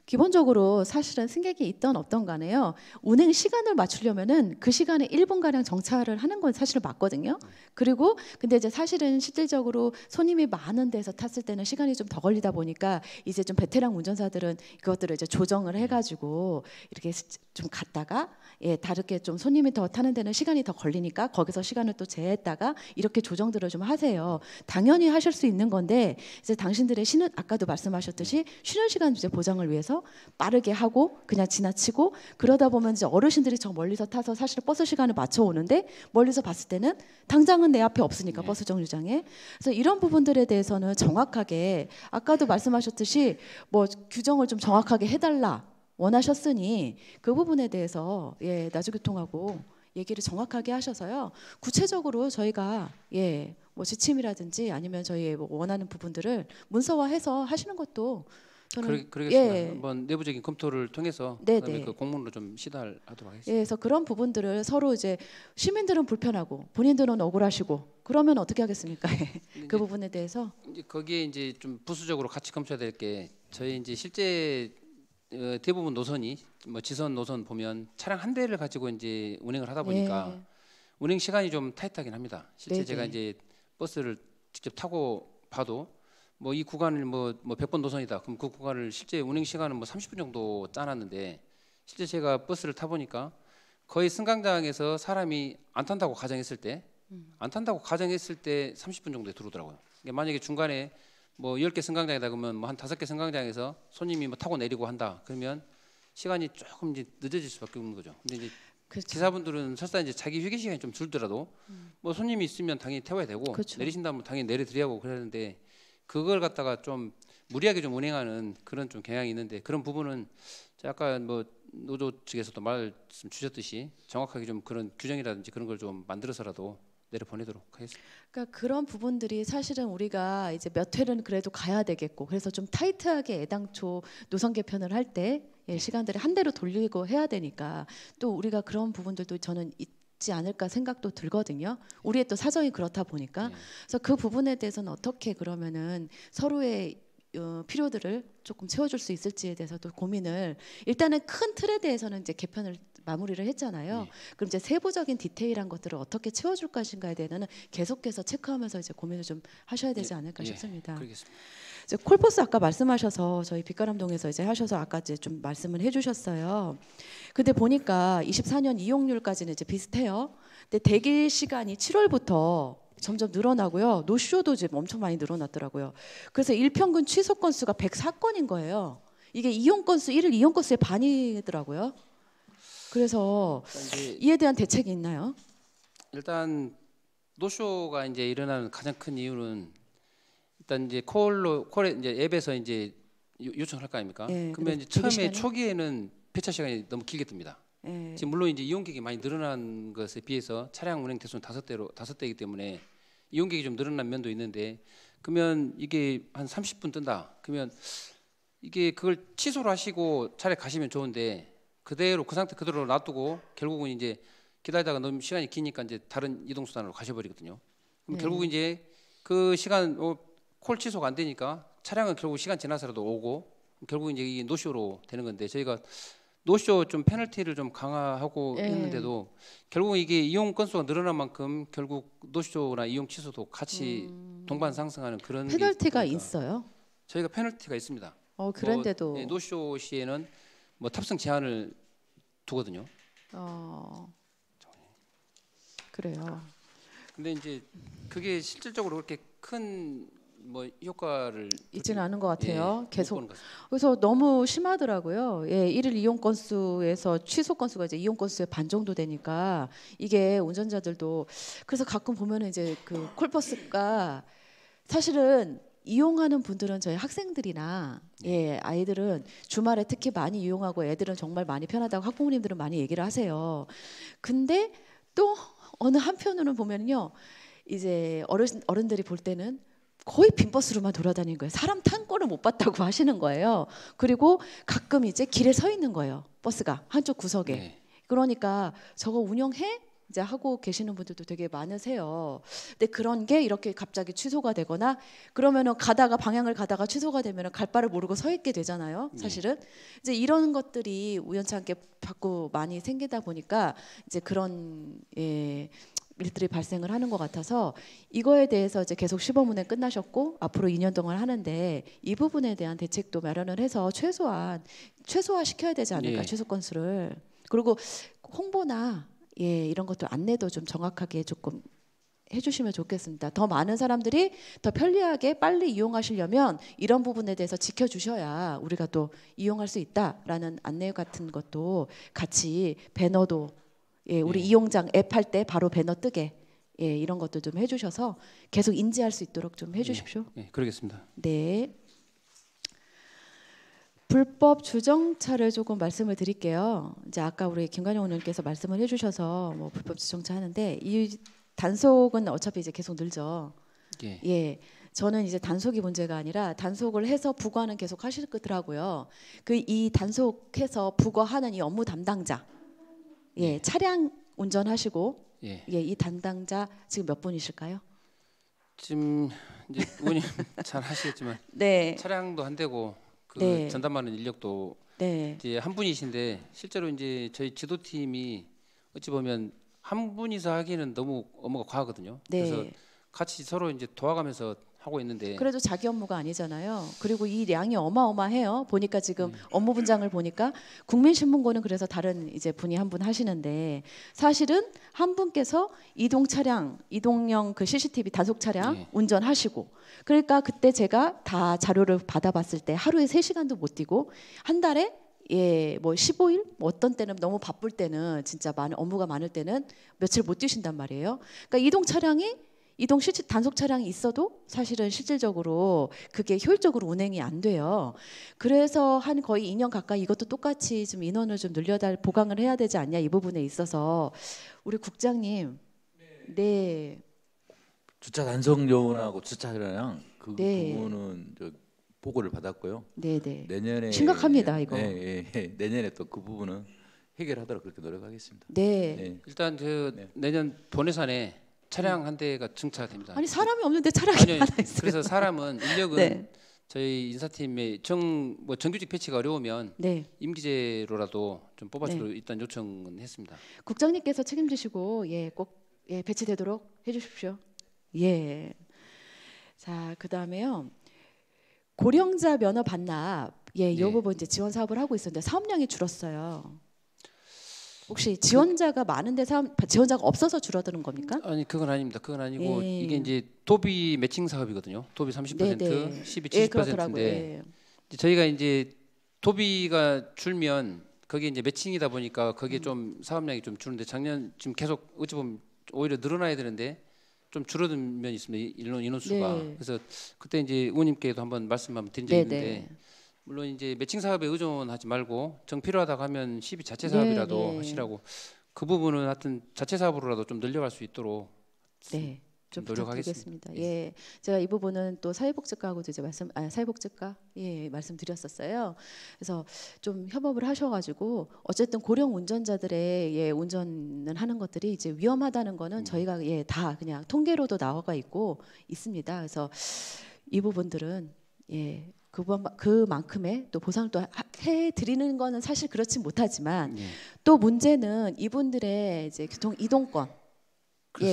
기본적으로 사실은 승객이 있던 없던 간에요. 운행 시간을 맞추려면은 그 시간에 1분 가량 정차를 하는 건 사실 맞거든요. 그리고 근데 이제 사실은 실질적으로 손님이 많은 데서 탔을 때는 시간이 좀 더 걸리다 보니까 이제 좀 베테랑 운전사들은 그것들을 이제 조정을 해가지고 이렇게 좀 갔다가 예 다르게 좀 손님이 더 타는 데는 시간이 더 걸리니까 거기서 시간을 또 제했다가 이렇게 조정들을 좀 하세요. 당연히 하실 수 있는 건데 이제 당신들의 쉬는 아까도 말씀하셨듯이 쉬는 시간 이제 보장을 위해서 빠르게 하고 그냥 지나치고 그러다 보면 이제 어르신들이 저 멀리서 타서 사실 버스 시간을 맞춰 오는데 멀리서 봤을 때는 당장은 내 앞에 없으니까 버스 정류장에 그래서 이런 부분들에 대해서는 정확하게 아까도 말씀하셨듯이 뭐 규정을 좀 정확하게 해달라 원하셨으니 그 부분에 대해서 예 나주교통하고 얘기를 정확하게 하셔서요 구체적으로 저희가 예 뭐 지침이라든지 아니면 저희 뭐 원하는 부분들을 문서화해서 하시는 것도 저는 그러겠습니다. 예. 한번 내부적인 검토를 통해서 네네. 그다음에 그 공문으로 좀 시달하도록 하겠습니다. 예, 그래서 그런 부분들을 서로 이제 시민들은 불편하고 본인들은 억울하시고 그러면 어떻게 하겠습니까? 그 부분에 대해서 이제 거기에 이제 좀 부수적으로 같이 검토해야 될 게 저희 이제 실제 대부분 노선이 뭐 지선 노선 보면 차량 한 대를 가지고 이제 운행을 하다 보니까 예. 운행 시간이 좀 타이트하긴 합니다. 실제 네네. 제가 이제 버스를 직접 타고 봐도 뭐 이 구간을 뭐 100번 노선이다. 그럼 그 구간을 실제 운행 시간은 뭐 30분 정도 짜놨는데 실제 제가 버스를 타 보니까 거의 승강장에서 사람이 안 탄다고 가정했을 때 30분 정도에 들어오더라고요. 그러니까 만약에 중간에 뭐 10개 승강장이다 그러면 뭐 한 5개 승강장에서 손님이 뭐 타고 내리고 한다. 그러면 시간이 조금 이제 늦어질 수밖에 없는 거죠. 근데 이제 그렇죠. 기사분들은 설사 이제 자기 휴게 시간이 좀 줄더라도 뭐 손님이 있으면 당연히 태워야 되고 그렇죠. 내리신다면 당연히 내려드려야 하고 그러는데 그걸 갖다가 좀 무리하게 좀 운행하는 그런 좀 경향이 있는데 그런 부분은 아까 뭐 노조 측에서도 말씀 주셨듯이 정확하게 좀 그런 규정이라든지 그런 걸 좀 만들어서라도 내려보내도록 하겠습니다. 그러니까 그런 부분들이 사실은 우리가 이제 몇 회는 그래도 가야 되겠고 그래서 좀 타이트하게 애당초 노선 개편을 할 때 시간들을 한 대로 돌리고 해야 되니까 또 우리가 그런 부분들도 저는 있지 않을까 생각도 들거든요. 우리의 또 사정이 그렇다 보니까 그래서 그 부분에 대해서는 어떻게 그러면은 서로의 필요들을 조금 채워줄 수 있을지에 대해서도 고민을 일단은 큰 틀에 대해서는 이제 개편을 마무리를 했잖아요. 그럼 이제 세부적인 디테일한 것들을 어떻게 채워줄 것인가에 대해서는 계속해서 체크하면서 이제 고민을 좀 하셔야 되지 않을까 싶습니다. 그러겠습니다. 이제 콜포스 아까 말씀하셔서 저희 빛가람동에서 이제 하셔서 아까 이제 좀 말씀을 해주셨어요. 근데 보니까 24년 이용률까지는 이제 비슷해요. 근데 대기 시간이 7월부터 점점 늘어나고요. 노쇼도 지금 엄청 많이 늘어났더라고요. 그래서 일평균 취소 건수가 104건인 거예요. 이게 이용 건수 1일 이용 건수의 반이더라고요. 그래서 이에 대한 대책이 있나요? 일단 노쇼가 이제 일어나는 가장 큰 이유는 일단 이제 콜에 이제 앱에서 이제 요청할 거 아닙니까? 그러면 이제 처음에 초기에는 배차 시간이 너무 길게 듭니다. 지금 물론 이제 이용객이 많이 늘어난 것에 비해서 차량 운행 대수는 5대이기 때문에 이용객이 좀 늘어난 면도 있는데 그러면 이게 한 30분 뜬다. 그러면 이게 그걸 취소를 하시고 차라리 가시면 좋은데 그대로 그 상태 그대로 놔두고 결국은 이제 기다리다가 너무 시간이 기니까 이제 다른 이동 수단으로 가셔버리거든요. 그럼 결국 이제 그 시간 콜 취소가 안 되니까 차량은 결국 시간 지나서라도 오고 결국 이제 이게 노쇼로 되는 건데 저희가 노쇼 좀 페널티를 좀 강화하고 했는데도 결국 이게 이용 건수가 늘어난 만큼 결국 노쇼나 이용 취소도 같이 동반 상승하는 그런 페널티가 있어요? 저희가 페널티가 있습니다. 그런데도 뭐, 노쇼 시에는 뭐 탑승 제한을 두거든요. 그래요. 근데 이제 그게 실질적으로 그렇게 큰 뭐 효과를 있지는 않은 것 같아요. 계속 그래서 너무 심하더라고요. 일일 이용 건수에서 취소 건수가 이제 이용 건수의 반 정도 되니까 이게 운전자들도 그래서 가끔 보면은 이제 그 콜버스가 사실은 이용하는 분들은 저희 학생들이나 아이들은 주말에 특히 많이 이용하고 애들은 정말 많이 편하다고 학부모님들은 많이 얘기를 하세요. 근데 또 어느 한편으로는 보면요, 이제 어른들이 볼 때는 거의 빈 버스로만 돌아다니는 거예요. 사람 탄 꼴을 못 봤다고 하시는 거예요. 그리고 가끔 이제 길에 서 있는 거예요. 버스가 한쪽 구석에. 그러니까 저거 운영해? 이제 하고 계시는 분들도 되게 많으세요. 근데 그런 게 이렇게 갑자기 취소가 되거나 그러면은 방향을 가다가 취소가 되면은 갈 바를 모르고 서 있게 되잖아요. 사실은 이제 이런 것들이 우연찮게 자꾸 많이 생기다 보니까 이제 그런 일들이 발생을 하는 것 같아서 이거에 대해서 이제 계속 시범운행 끝나셨고 앞으로 2년 동안 하는데 이 부분에 대한 대책도 마련을 해서 최소화 시켜야 되지 않을까 취소 건수를. 그리고 홍보나 이런 것도 안내도 좀 정확하게 조금 해주시면 좋겠습니다. 더 많은 사람들이 더 편리하게 빨리 이용하시려면 이런 부분에 대해서 지켜주셔야 우리가 또 이용할 수 있다라는 안내 같은 것도 같이 배너도 우리 이용장 앱 할 때 바로 배너 뜨게 이런 것도 좀 해주셔서 계속 인지할 수 있도록 좀 해주십시오. 그러겠습니다. 네. 불법 주정차를 조금 말씀을 드릴게요. 이제 아까 우리 김관영 의원님께서 말씀을 해주셔서 뭐 불법 주정차 하는데 이 단속은 어차피 이제 계속 늘죠. 저는 이제 단속이 문제가 아니라 단속을 해서 부과는 계속 하실 거더라고요. 이 단속해서 부과하는 이 업무 담당자, 차량 운전하시고 이 담당자 지금 몇 분이실까요? 지금 이제 의원님 잘 하시겠지만 차량도 한 대고. 전담하는 인력도 이제 한 분이신데 실제로 이제 저희 지도팀이 어찌 보면 한 분이서 하기는 너무 업무가 과하거든요. 그래서 같이 서로 이제 도와가면서 하고 있는데 그래도 자기 업무가 아니잖아요. 그리고 이 양이 어마어마해요. 보니까 지금 업무 분장을 보니까 국민신문고는 그래서 다른 이제 분이 한 분 하시는데 사실은 한 분께서 이동형 그 CCTV 단속 차량 운전하시고 그러니까 그때 제가 다 자료를 받아봤을 때 하루에 3시간도 못 뛰고 한 달에 뭐 15일 뭐 어떤 때는 너무 바쁠 때는 진짜 업무가 많을 때는 며칠 못 뛰신단 말이에요. 그러니까 이동 차량이 이동 단속 차량이 있어도 사실은 실질적으로 그게 효율적으로 운행이 안 돼요. 그래서 한 거의 2년 가까이 이것도 똑같이 좀 인원을 좀 보강을 해야 되지 않냐 이 부분에 있어서 우리 국장님, 네. 주차 단속 요원하고 주차 차량 그 네. 부분은 보고를 받았고요. 네네. 내년에 심각합니다 이거. 내년에 또 그 부분은 해결하도록 그렇게 노력하겠습니다. 네. 일단 내년 본회산에 차량 한 대가 증차됩니다. 아니 사람이 없는데 차량이 아니요, 하나 있어요. 그래서 사람은 인력은 네. 저희 인사팀에 정규직 배치가 어려우면 네. 임기제로라도 좀 뽑아주기로 일단 요청은 했습니다. 국장님께서 책임지시고 꼭 배치되도록 해주십시오. 예. 자, 그다음에요. 고령자 면허 반납. 이 부분 이제 지원 사업을 하고 있었는데 사업량이 줄었어요. 혹시 지원자가 많은데 지원자가 없어서 줄어드는 겁니까? 아니 그건 아닙니다. 그건 아니고 예. 이게 이제 도비 매칭 사업이거든요. 도비 30%, 12, 70%인데 저희가 이제 도비가 줄면 그게 이제 매칭이다 보니까 거기에 좀 사업량이 좀 주는데 작년 지금 계속 어찌 보면 오히려 늘어나야 되는데 좀 줄어든 면이 있습니다. 인원수가. 네. 그래서 그때 이제 의원님께도 한번 말씀 한번 드린 적이 있는데 물론 이제 매칭 사업에 의존하지 말고 정 필요하다고 하면 12 자체 사업이라도 하시라고 그 부분은 하여튼 자체 사업으로라도 좀 늘려갈 수 있도록 좀 노력하겠습니다. 예, 제가 이 부분은 또 사회복지과하고도 이제 사회복지과 말씀드렸었어요. 그래서 좀 협업을 하셔가지고 어쨌든 고령 운전자들의 운전을 하는 것들이 이제 위험하다는 거는 저희가 다 그냥 통계로도 나와가 있습니다. 그래서 이 부분들은 그만큼의 또 보상을 또 해드리는 거는 사실 그렇지 못하지만 또 문제는 이분들의 이제 교통 이동권.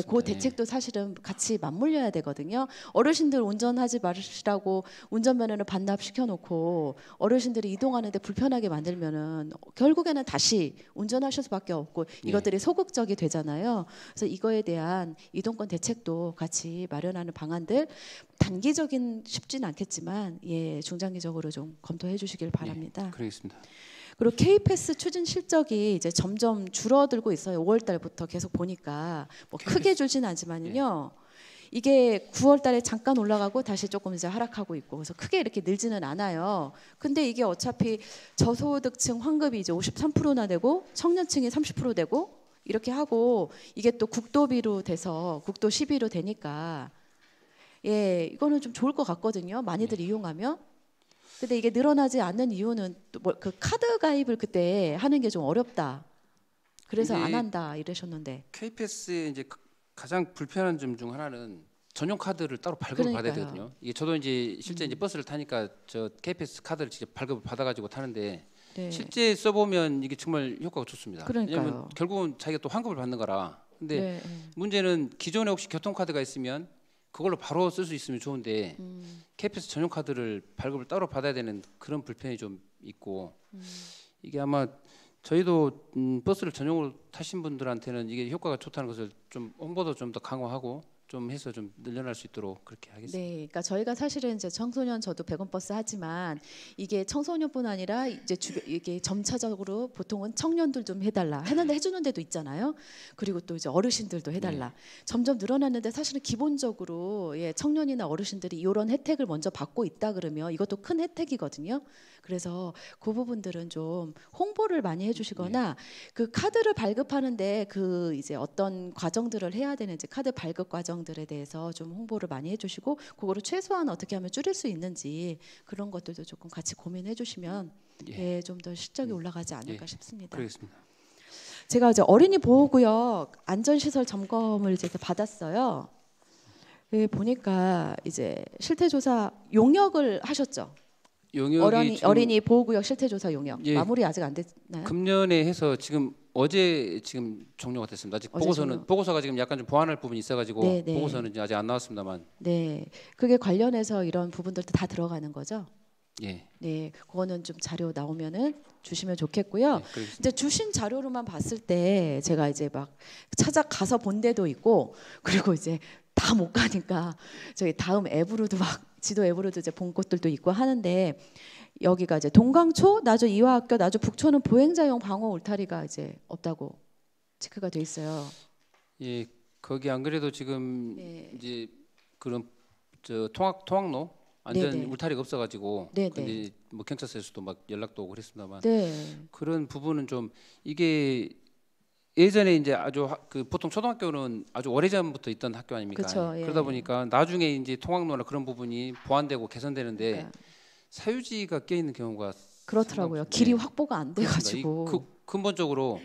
그 대책도 사실은 같이 맞물려야 되거든요. 어르신들 운전하지 마시라고 운전면허를 반납시켜 놓고 어르신들이 이동하는데 불편하게 만들면은 결국에는 다시 운전하실 수밖에 없고 이것들이 소극적이 되잖아요. 그래서 이거에 대한 이동권 대책도 같이 마련하는 방안들 단기적인 쉽지는 않겠지만 중장기적으로 좀 검토해 주시길 바랍니다. 그러겠습니다. 그리고 K패스 추진 실적이 이제 점점 줄어들고 있어요. 5월 달부터 계속 보니까 뭐 크게 줄진 않지만요. 이게 9월 달에 잠깐 올라가고 다시 조금 이제 하락하고 있고 그래서 크게 이렇게 늘지는 않아요. 근데 이게 어차피 저소득층 환급이 이제 53%나 되고 청년층이 30% 되고 이렇게 하고 이게 또 국도비로 돼서 국도 12로 되니까 이거는 좀 좋을 것 같거든요. 많이들 이용하면. 근데 이게 늘어나지 않는 이유는 또 그 카드 가입을 그때 하는 게 좀 어렵다. 그래서 안 한다 이러셨는데. K패스의 이제 가장 불편한 점 중 하나는 전용 카드를 따로 발급을 받아야 되거든요. 이게 저도 이제 실제 이제 버스를 타니까 저 K패스 카드를 직접 발급을 받아가지고 타는데 실제 써보면 이게 정말 효과가 좋습니다. 왜냐하면 결국은 자기가 또 환급을 받는 거라. 근데 문제는 기존에 혹시 교통카드가 있으면 그걸로 바로 쓸 수 있으면 좋은데 K패스 전용 카드를 발급을 따로 받아야 되는 그런 불편이 좀 있고 이게 아마 저희도 버스를 전용으로 타신 분들한테는 이게 효과가 좋다는 것을 좀 홍보도 좀 더 강화하고 좀 해서 좀 늘려날 수 있도록 그렇게 하겠습니다. 네, 그러니까 저희가 사실은 이제 청소년 저도 100원 버스 하지만 이게 청소년뿐 아니라 이제 이게 점차적으로 보통은 청년들 좀 해달라 하는데 해주는 데도 있잖아요. 그리고 또 이제 어르신들도 해달라. 점점 늘어났는데 사실은 기본적으로 청년이나 어르신들이 이런 혜택을 먼저 받고 있다 그러면 이것도 큰 혜택이거든요. 그래서 그 부분들은 좀 홍보를 많이 해주시거나 그 카드를 발급하는데 그 이제 어떤 과정들을 해야 되는지 카드 발급 과정들에 대해서 좀 홍보를 많이 해주시고 그거를 최소한 어떻게 하면 줄일 수 있는지 그런 것들도 조금 같이 고민해주시면 좀 더 실적이 올라가지 않을까 싶습니다. 그렇습니다. 제가 이제 어린이 보호구역 안전시설 점검을 이제 받았어요. 보니까 이제 실태조사 용역을 하셨죠? 어린이 보호구역 실태조사 용역 마무리 아직 안 됐나요? 금년에 해서 어제 종료가 됐습니다. 아직 보고서가 지금 약간 좀 보완할 부분이 있어가지고 보고서는 이제 아직 안 나왔습니다만. 네, 그게 관련해서 이런 부분들도 다 들어가는 거죠? 네, 그거는 좀 자료 나오면은 주시면 좋겠고요. 이제 주신 자료로만 봤을 때 제가 이제 막 찾아가서 본 데도 있고 그리고 이제 다 못 가니까 저희 다음 앱으로도 막 지도 앱으로도 이제 본 곳들도 있고 하는데 여기가 이제 동강초, 나주 이화학교, 나주 북초는 보행자용 방호 울타리가 이제 없다고 체크가 돼 있어요. 거기 안 그래도 지금 네. 이제 그런 저 통학로 안전 네네. 울타리가 없어가지고 네네. 근데 뭐 경찰서에서도 막 연락도 오고 그랬습니다만 네. 그런 부분은 좀 이게 예전에 이제 아주 그 보통 초등학교는 아주 오래전부터 있던 학교 아닙니까? 그쵸, 예. 그러다 보니까 나중에 이제 통학로나 그런 부분이 보완되고 개선되는데 그러니까. 사유지가 껴 있는 경우가 그렇더라고요. 상당- 길이 네. 확보가 안 그렇습니다. 돼가지고. 근본적으로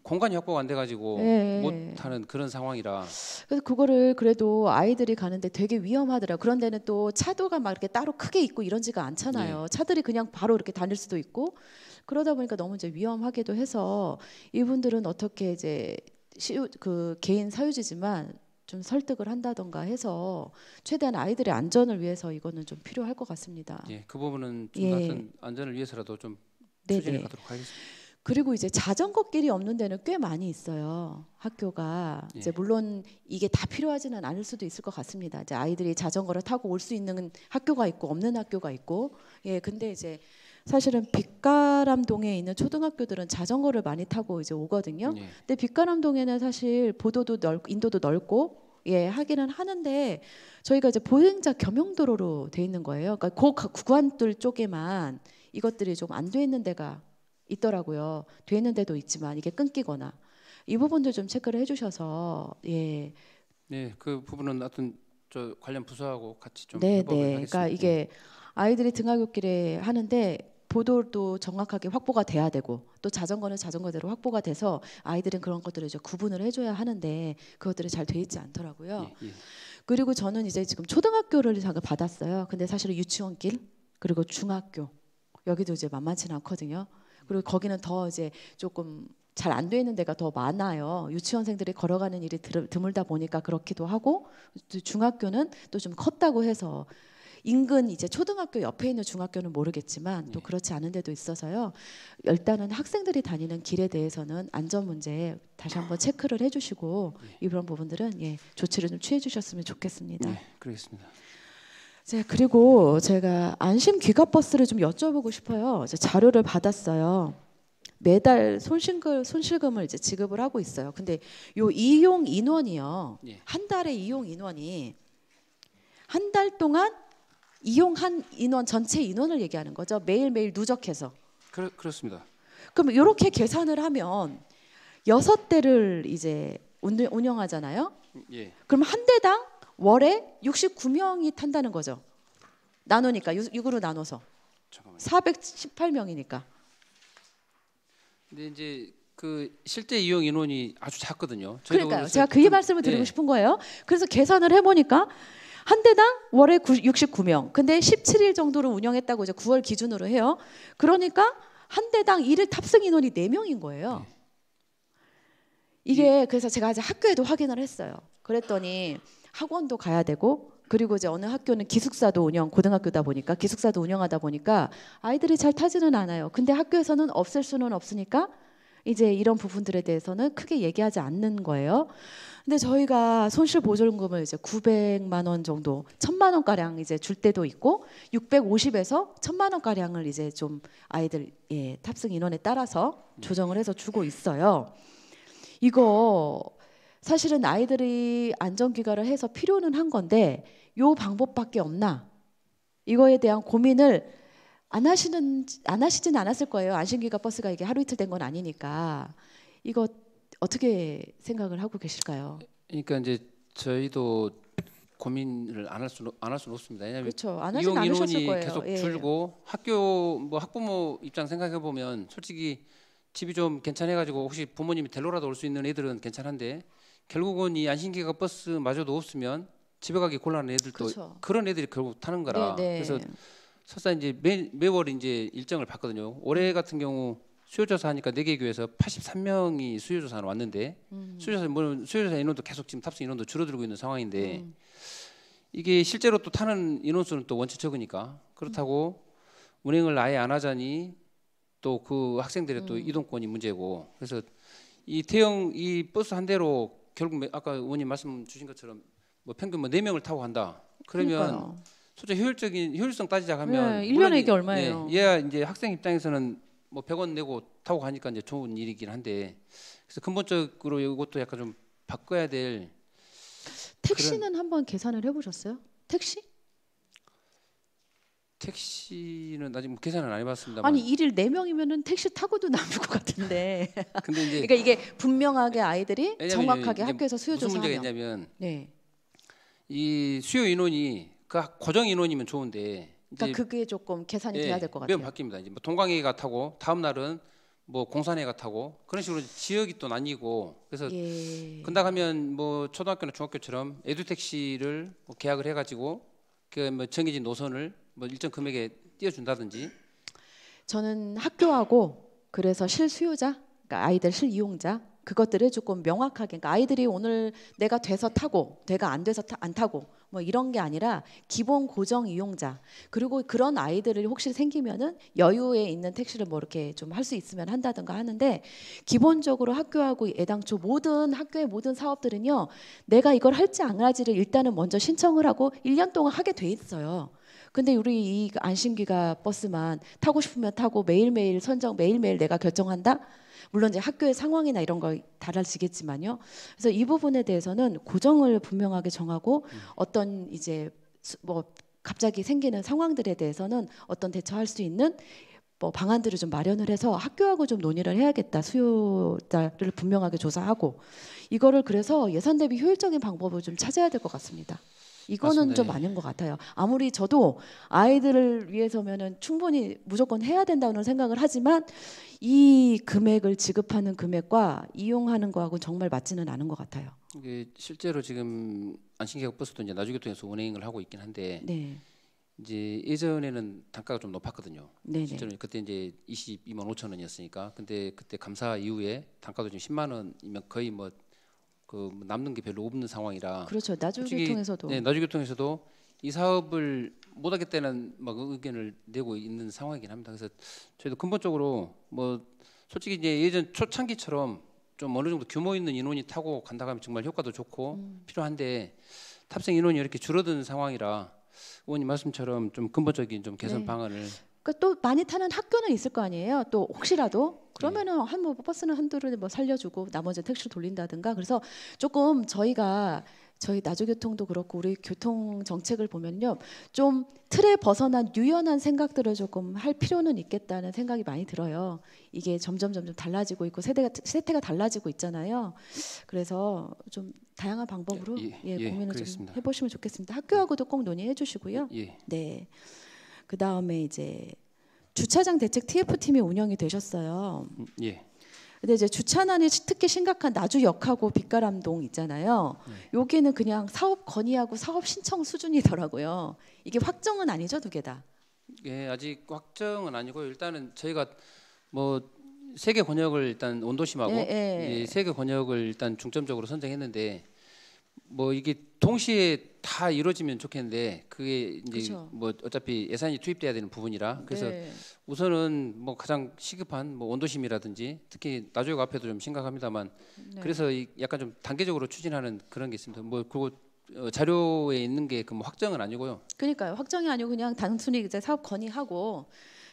공간이 확보가 안 돼가지고 예. 못하는 그런 상황이라 그래서 그거를 그래도 아이들이 가는데 되게 위험하더라고요. 그런 데는 또 차도가 막 이렇게 따로 크게 있고 이런지가 않잖아요. 차들이 그냥 바로 이렇게 다닐 수도 있고 그러다 보니까 너무 이제 위험하기도 해서 이분들은 어떻게 이제 그 개인 사유지지만 좀 설득을 한다던가 해서 최대한 아이들의 안전을 위해서 이거는 좀 필요할 것 같습니다. 예, 그 부분은 좀 예. 하여튼 안전을 위해서라도 좀 네네. 추진해 가도록 하겠습니다. 그리고 이제 자전거 길이 없는 데는 꽤 많이 있어요. 학교가 예. 이제 물론 이게 다 필요하지는 않을 수도 있을 것 같습니다. 이제 아이들이 자전거를 타고 올 수 있는 학교가 있고 없는 학교가 있고, 예, 근데 이제 사실은 빛가람동에 있는 초등학교들은 자전거를 많이 타고 이제 오거든요. 예. 근데 빛가람동에는 사실 보도도 인도도 넓고, 예, 하기는 하는데 저희가 이제 보행자 겸용도로로 돼 있는 거예요. 그러니까 그 구간들 쪽에만 이것들이 좀 안 돼 있는 데가 있더라고요. 돼 있는 데도 있지만 이게 끊기거나 이 부분도 좀 체크를 해주셔서 예. 네, 그 부분은 하여튼 저 관련 부서하고 같이 좀 네, 협업을 네. 하겠습니다. 그러니까 이게 아이들이 등하굣길에 하는데 보도도 정확하게 확보가 돼야 되고 또 자전거는 자전거대로 확보가 돼서 아이들은 그런 것들을 이제 구분을 해줘야 하는데 그것들이 잘 돼 있지 않더라고요. 예, 예. 그리고 저는 이제 지금 초등학교를 잠깐 받았어요. 근데 사실은 유치원길 그리고 중학교 여기도 이제 만만치는 않거든요. 그리고 거기는 더 이제 조금 잘 안 돼 있는 데가 더 많아요. 유치원생들이 걸어가는 일이 드물다 보니까 그렇기도 하고 또 중학교는 또 좀 컸다고 해서 인근 이제 초등학교 옆에 있는 중학교는 모르겠지만 또 그렇지 않은 데도 있어서요. 일단은 학생들이 다니는 길에 대해서는 안전 문제 다시 한번 체크를 해주시고 이런 부분들은 예, 조치를 좀 취해주셨으면 좋겠습니다. 네, 그러겠습니다. 네, 그리고 제가 안심 귀가버스를 좀 여쭤보고 싶어요. 이제 자료를 받았어요. 매달 손실금을 이제 지급을 하고 있어요. 근데 요 이용 인원이요. 예. 한 달에 이용 인원이 한 달 동안 이용한 인원 전체 인원을 얘기하는 거죠. 매일매일 누적해서. 그렇습니다. 그럼 이렇게 계산을 하면 6대를 이제 운영하잖아요. 예. 그럼 한 대당 월에 69명이 탄다는 거죠. 나누니까 6으로 나눠서 잠깐만요. 418명이니까. 근데 이제 그 실제 이용 인원이 아주 작거든요. 그러니까요. 제가 그 말씀을 드리고 싶은 거예요. 그래서 계산을 해보니까 한 대당 월에 69명. 근데 17일 정도로 운영했다고 이제 9월 기준으로 해요. 그러니까 한 대당 일일 탑승 인원이 4명인 거예요. 이게 그래서 제가 이제 학교에도 확인을 했어요. 그랬더니 학원도 가야 되고 그리고 이제 어느 학교는 기숙사도 고등학교다 보니까 기숙사도 운영하다 보니까 아이들이 잘 타지는 않아요. 근데 학교에서는 없앨 수는 없으니까 이제 이런 부분들에 대해서는 크게 얘기하지 않는 거예요. 근데 저희가 손실보전금을 이제 900만 원 정도, 1000만 원 가량 이제 줄 때도 있고 650에서 1000만 원 가량을 이제 좀 아이들 예, 탑승 인원에 따라서 조정을 해서 주고 있어요. 이거 사실은 아이들이 안전귀가를 해서 필요는 한 건데 요 방법밖에 없나? 이거에 대한 고민을 안 하시진 않았을 거예요. 안심귀가 버스가 이게 하루 이틀 된 건 아니니까. 이거 어떻게 생각을 하고 계실까요? 그러니까 이제 저희도 고민을 안 할 수는 없습니다. 왜냐하면 그렇죠. 안 하진 이용 않으셨을 인원이 거예요. 계속 예. 줄고 학부모 입장 생각해 보면 솔직히 집이 좀 괜찮아가지고 혹시 부모님이 데려라도 올 수 있는 애들은 괜찮은데 결국은 이 안심기가 버스마저도 없으면 집에 가기 곤란한 애들도 그렇죠. 그런 애들이 결국 타는 거라. 네, 네. 그래서 설사 이제 매월 이제 일정을 봤거든요. 올해 같은 경우 수요조사 하니까 4개 교회에서 83명이 수요조사를 왔는데 수요조사 인원도 계속 지금 탑승 인원도 줄어들고 있는 상황인데 이게 실제로 또 타는 인원수는 또 원체 적으니까 그렇다고 운행을 아예 안 하자니 또 그 학생들의 또 이동권이 문제고 그래서 이 버스 한 대로 결국 아까 의원님 말씀 주신 것처럼 뭐 평균 4명을 타고 간다. 그러면 그러니까요. 솔직히 효율성 따지자 하면 네, 1년에 이게 얼마예요? 얘야 이제 학생 입장에서는 뭐 100원 내고 타고 가니까 이제 좋은 일이긴 한데 그래서 근본적으로 이것도 약간 좀 바꿔야 될 택시는 한번 계산을 해보셨어요? 택시는 아직 뭐 계산은 안 해봤습니다만. 아니 일일 4명이면은 택시 타고도 남을 것 같은데. 근데 이제 그러니까 이게 분명하게 아이들이 정확하게 이제 학교에서 수요 무슨 문제가 조사하면. 있냐면 네. 이 수요 인원이 그 고정 인원이면 좋은데 그러니까 그게 조금 계산이 돼야 될 것 매번 같아요. 바뀝니다. 이제 뭐 동광회가 타고 다음 날은 뭐 공산회가 타고 그런 식으로 지역이 또 나뉘고 그래서 예. 근다 하면 뭐 초등학교나 중학교처럼 에듀택시를 뭐 계약을 해가지고 그 뭐 정해진 노선을 뭐 일정 금액에 띄워준다든지. 저는 학교하고 그래서 실수요자, 그러니까 아이들 실이용자 그것들을 조금 명확하게, 그러니까 아이들이 오늘 내가 돼서 타고 내가 안 돼서 안 타고 뭐 이런 게 아니라 기본 고정 이용자, 그리고 그런 아이들이 혹시 생기면은 여유에 있는 택시를 뭐 이렇게 좀 할 수 있으면 한다든가 하는데, 기본적으로 학교하고 애당초 모든 학교의 모든 사업들은요, 내가 이걸 할지 안 할지를 일단은 먼저 신청을 하고 1년 동안 하게 돼 있어요. 근데 우리 이 안심기가 버스만 타고 싶으면 타고 매일매일 선정, 매일매일 내가 결정한다? 물론 이제 학교의 상황이나 이런 거 달라지겠지만요. 그래서 이 부분에 대해서는 고정을 분명하게 정하고 어떤 이제 뭐 갑자기 생기는 상황들에 대해서는 어떤 대처할 수 있는 뭐 방안들을 좀 마련을 해서 학교하고 좀 논의를 해야겠다. 수요자를 분명하게 조사하고 이거를 그래서 예산 대비 효율적인 방법을 좀 찾아야 될 것 같습니다. 이거는 맞습니다. 좀 아닌 것 같아요. 아무리 저도 아이들을 위해서면은 충분히 무조건 해야 된다는 생각을 하지만 이 금액을 지급하는 금액과 이용하는 거하고 정말 맞지는 않은 것 같아요. 이게 실제로 지금 안심계약 버스도 이제 나주교통에서 운행을 하고 있긴 한데 네. 이제 예전에는 단가가 좀 높았거든요. 네네. 실제로 그때 이제 22만 5천 원이었으니까, 근데 그때 감사 이후에 단가도 지금 10만 원이면 거의 뭐 그 남는 게 별로 없는 상황이라. 그렇죠. 나주교통에서도. 네, 나주교통에서도 이 사업을 못하겠다는 막 의견을 내고 있는 상황이긴 합니다. 그래서 저희도 근본적으로 뭐 솔직히 이제 예전 초창기처럼 좀 어느 정도 규모 있는 인원이 타고 간다 하면 정말 효과도 좋고 필요한데 탑승 인원이 이렇게 줄어든 상황이라 의원님 말씀처럼 좀 근본적인 좀 개선 네. 방안을. 그러니까 또 많이 타는 학교는 있을 거 아니에요. 또 혹시라도 그러면은 한 뭐 버스는 한두를 뭐 살려주고 나머지 택시로 돌린다든가. 그래서 조금 저희 나주교통도 그렇고 우리 교통 정책을 보면요, 좀 틀에 벗어난 유연한 생각들을 조금 할 필요는 있겠다는 생각이 많이 들어요. 이게 점점 달라지고 있고 세태가 달라지고 있잖아요. 그래서 좀 다양한 방법으로 고민을 그러겠습니다. 좀 해보시면 좋겠습니다. 학교하고도 꼭 논의해 주시고요. 예. 네. 그 다음에 이제 주차장 대책 TF팀이 운영이 되셨어요. 예. 근데 이제 주차난이 특히 심각한 나주역하고 빛가람동 있잖아요. 여기는 그냥 사업 건의하고 사업 신청 수준이더라고요. 이게 확정은 아니죠, 두 개 다? 예, 아직 확정은 아니고 일단은 저희가 뭐 세 개 권역을 일단 원도심하고 세 개 권역을 일단 중점적으로 선정했는데 뭐 이게 동시에 다 이루어지면 좋겠는데 그게 이제 그쵸. 뭐 어차피 예산이 투입돼야 되는 부분이라 그래서 네. 우선은 뭐 가장 시급한 뭐 원도심이라든지 특히 나주역 앞에도 좀 심각합니다만 그래서 약간 좀 단계적으로 추진하는 그런 게 있습니다. 뭐 그리고 자료에 있는 게 그 뭐 확정은 아니고요. 그러니까요. 확정이 아니고 그냥 단순히 이제 사업 건의하고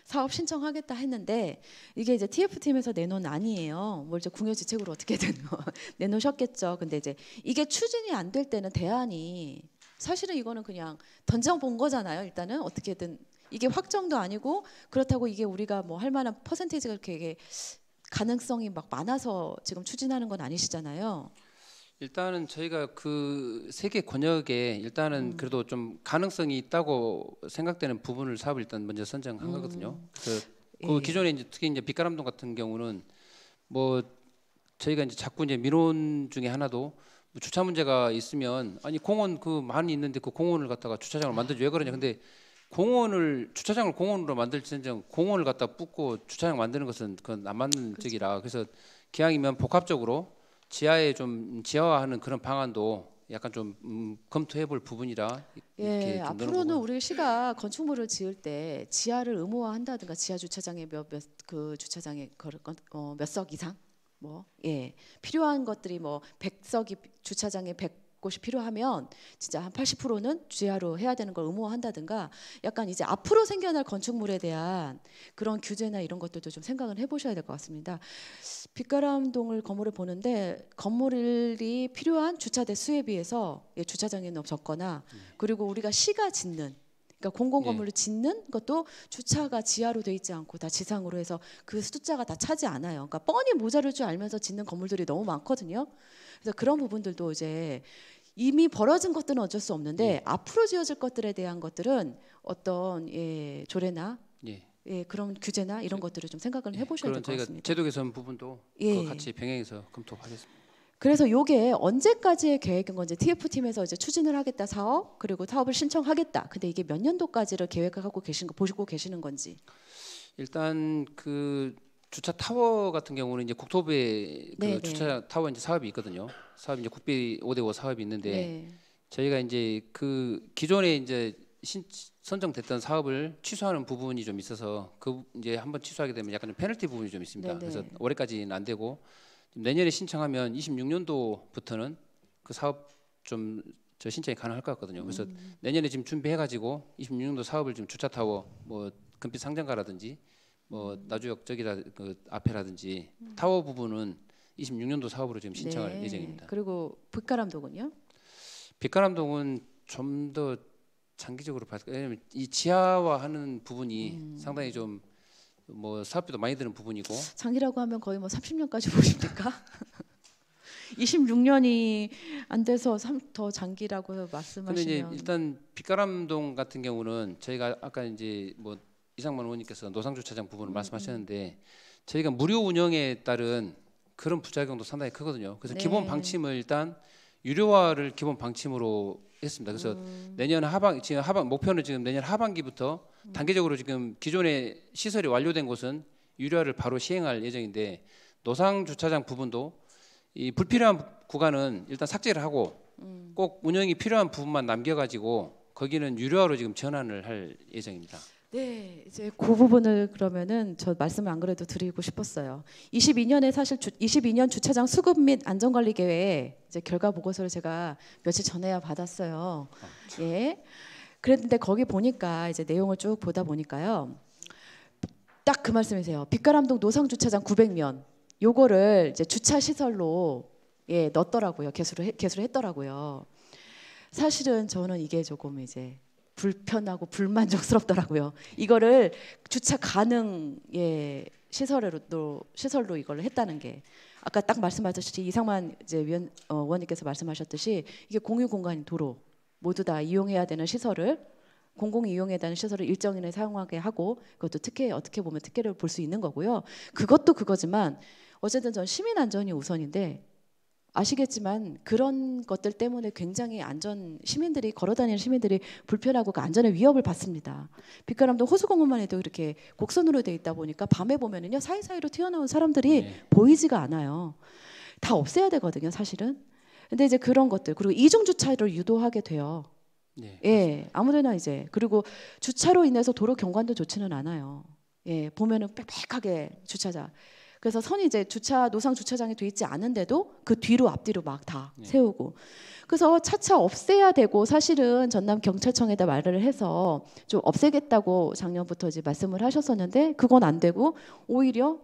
사업 신청하겠다 했는데 이게 이제 TF팀에서 내놓은 안이에요. 뭐 이제 궁여지책으로 어떻게든 내놓으셨겠죠. 근데 이제 이게 추진이 안 될 때는 대안이 사실은 이거는 그냥 던져본 거잖아요. 일단은 어떻게든 이게 확정도 아니고 그렇다고 이게 우리가 뭐 할 만한 퍼센테이지가 이렇게 가능성이 막 많아서 지금 추진하는 건 아니시잖아요. 일단은 저희가 그 세 개 권역에 일단은 그래도 좀 가능성이 있다고 생각되는 부분을 사업을 일단 먼저 선정한 거거든요. 그래서 그 기존에 이제 특히 이제 빛가람동 같은 경우는 뭐 저희가 이제 자꾸 이제 민원 중에 하나도 뭐 주차 문제가 있으면 아니 공원 그 많이 있는데 그 공원을 갖다가 주차장을 만들지 왜 그러냐. 근데 주차장을 공원으로 만들지는 공원을 갖다 뽑고 주차장 만드는 것은 그건 안 맞는 쪽이라 그래서 기왕이면 복합적으로 지하에 좀 지하화하는 그런 방안도 약간 좀 검토해볼 부분이라 이렇게 좀 앞으로는 우리 시가 건축물을 지을 때 지하를 의무화한다든가 지하 주차장에 그 주차장에 몇 석 이상 필요한 것들이 뭐 100석이 주차장에 곳이 필요하면 진짜 한 80%는 지하로 해야 되는 걸 의무화한다든가 약간 이제 앞으로 생겨날 건축물에 대한 그런 규제나 이런 것들도 좀 생각을 해보셔야 될 것 같습니다. 빛가람동을 건물을 보는데 건물이 필요한 주차 대수에 비해서 주차장이 너무 적거나 그리고 우리가 시가 짓는 그러니까 공공 건물을 짓는 것도 주차가 지하로 돼 있지 않고 다 지상으로 해서 그 숫자가 다 차지 않아요. 그러니까 뻔히 모자랄 줄 알면서 짓는 건물들이 너무 많거든요. 그래서 그런 부분들도 이제 이미 벌어진 것들은 어쩔 수 없는데 앞으로 지어질 것들에 대한 것들은 어떤 조례나 그런 규제나 이런 것들을 좀 생각을 해보셔야 될 것 같습니다. 저희가 제도 개선 부분도 그거 같이 병행해서 검토하겠습니다. 그래서 이게 언제까지의 계획인 건지 TF팀에서 이제 추진을 하겠다 사업 그리고 사업을 신청하겠다. 근데 이게 몇 년도까지를 계획하고 계신 거 보시고 계시는 건지. 일단 그 주차 타워 같은 경우는 이제 국토부에 그 주차 타워 이제 사업이 있거든요. 사업이 이제 국비 5대5 사업이 있는데 저희가 이제 그 기존에 이제 선정됐던 사업을 취소하는 부분이 좀 있어서 그 이제 한번 취소하게 되면 약간 좀 페널티 부분이 좀 있습니다. 그래서 올해까지는 안 되고 내년에 신청하면 26년도부터는 그 사업 좀 저 신청이 가능할 것 같거든요. 그래서 내년에 지금 준비해가지고 26년도 사업을 좀 주차 타워 뭐 금빛 상장가라든지 뭐 나주역 저기라 그 앞에라든지 타워 부분은 26년도 사업으로 지금 신청할 예정입니다. 그리고 빛가람동은요? 빛가람동은 좀 더 장기적으로 봐서 왜냐면 이 지하화하는 부분이 상당히 좀 뭐 사업비도 많이 드는 부분이고 장기라고 하면 거의 뭐 30년까지 보십니까? 26년이 안 돼서 더 장기라고 말씀하시면. 근데 이제 일단 빛가람동 같은 경우는 저희가 아까 이제 뭐 이상만 의원님께서 노상주차장 부분을 말씀하셨는데 저희가 무료 운영에 따른 그런 부작용도 상당히 크거든요. 그래서 기본 방침을 일단 유료화를 기본 방침으로 했습니다. 그래서 내년 하반 목표는 지금 내년 하반기부터 단계적으로 지금 기존에 시설이 완료된 곳은 유료화를 바로 시행할 예정인데 노상 주차장 부분도 이 불필요한 구간은 일단 삭제를 하고 꼭 운영이 필요한 부분만 남겨가지고 거기는 유료화로 지금 전환을 할 예정입니다. 네, 이제 그 부분을 그러면은 저 말씀을 안 그래도 드리고 싶었어요. 22년에 사실 22년 주차장 수급 및 안전관리 계획 이제 결과 보고서를 제가 며칠 전에야 받았어요. 그랬는데 거기 보니까 이제 내용을 쭉 보다 보니까요. 딱 그 말씀이세요. 빛가람동 노상 주차장 900면 요거를 이제 주차 시설로 넣었더라고요. 개수를 했더라고요. 사실은 저는 이게 조금 이제 불편하고 불만족스럽더라고요. 이거를 주차 가능 시설로 이걸 했다는 게 아까 딱 말씀하셨듯이 이상만 이제 의원님께서 말씀하셨듯이 이게 공유 공간인 도로 모두 다 이용해야 되는 시설을 공공이 이용해야 되는 시설을 일정인에 사용하게 하고 그것도 특혜 어떻게 보면 특혜를 볼 수 있는 거고요. 그것도 그거지만 어쨌든 전 시민 안전이 우선인데. 아시겠지만 그런 것들 때문에 굉장히 시민들이 걸어다니는 시민들이 불편하고 그 안전의 위협을 받습니다. 빛가람동 호수공원만 해도 이렇게 곡선으로 돼 있다 보니까 밤에 보면은요 사이사이로 튀어나온 사람들이 보이지가 않아요. 다 없애야 되거든요, 사실은. 근데 이제 그런 것들 그리고 이중 주차를 유도하게 돼요. 아무데나 이제 그리고 주차로 인해서 도로 경관도 좋지는 않아요. 보면은 빽빽하게 주차장. 그래서 선이 이제 노상 주차장이 돼 있지 않은데도 그 뒤로 앞뒤로 막 다 세우고 그래서 차차 없애야 되고 사실은 전남 경찰청에다 말을 해서 좀 없애겠다고 작년부터 이제 말씀을 하셨었는데 그건 안 되고 오히려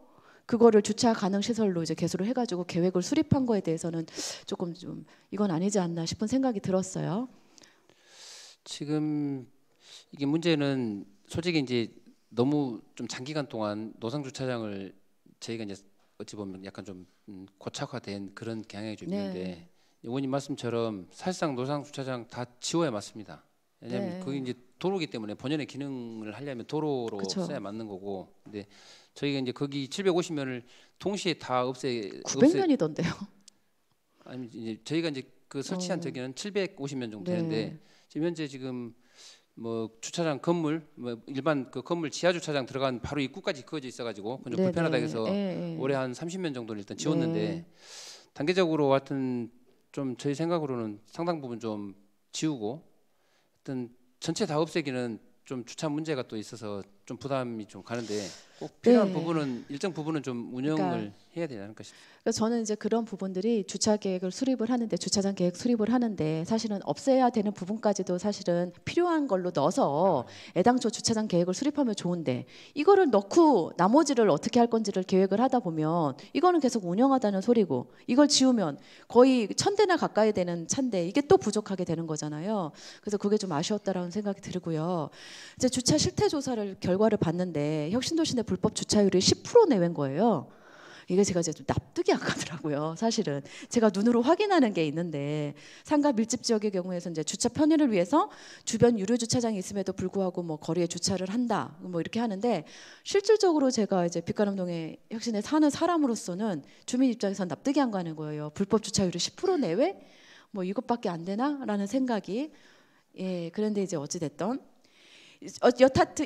그거를 주차 가능 시설로 이제 개수를 해가지고 계획을 수립한 거에 대해서는 조금 좀 이건 아니지 않나 싶은 생각이 들었어요. 지금 이게 문제는 솔직히 이제 너무 좀 장기간 동안 노상 주차장을 저희가 이제 어찌 보면 약간 좀 고착화된 그런 경향이 좀 있는데 의원님 말씀처럼 사실상 노상 주차장 다 지워야 맞습니다. 왜냐하면 그게 이제 도로기 때문에 본연의 기능을 하려면 도로로 써야 맞는 거고. 근데 저희가 이제 거기 750면을 동시에 다 900면이던데요. 아니 이제 저희가 이제 그 설치한 저기는 750면 정도 되는데 지금 현재 지금 뭐 주차장 건물 뭐 일반 그 건물 지하 주차장 들어간 바로 입구까지 그어져 있어가지고 좀 불편하다 해서 올해 한 30면 정도는 일단 지웠는데 단계적으로 하여튼 좀 저희 생각으로는 상당 부분 좀 지우고 하여튼 전체 다 없애기는 좀 주차 문제가 또 있어서 좀 부담이 좀 가는데 꼭 필요한 네. 부분은 일정 부분은 좀 운영을 그러니까 해야 되지 않을까 싶습니다. 그래서 저는 이제 그런 부분들이 주차 계획을 수립을 하는데 주차장 계획 수립을 하는데 사실은 없애야 되는 부분까지도 사실은 필요한 걸로 넣어서 애당초 주차장 계획을 수립하면 좋은데 이거를 넣고 나머지를 어떻게 할 건지를 계획을 하다 보면 이거는 계속 운영하다는 소리고 이걸 지우면 거의 1000대나 가까이 되는 차인데 이게 또 부족하게 되는 거잖아요. 그래서 그게 좀 아쉬웠다라는 생각이 들고요. 이제 주차 실태 조사를 결과를 봤는데 혁신도시 내 불법 주차율이 10% 내외인 거예요. 이게 제가 좀 납득이 안 가더라고요. 사실은 제가 눈으로 확인하는 게 있는데 상가 밀집 지역의 경우에서 이제 주차 편의를 위해서 주변 유료 주차장이 있음에도 불구하고 뭐 거리에 주차를 한다 뭐 이렇게 하는데 실질적으로 제가 이제 빛가람동에 혁신에 사는 사람으로서는 주민 입장에서 납득이 안 가는 거예요. 불법 주차율이 10% 내외 뭐 이것밖에 안 되나라는 생각이 그런데 이제 어찌 됐던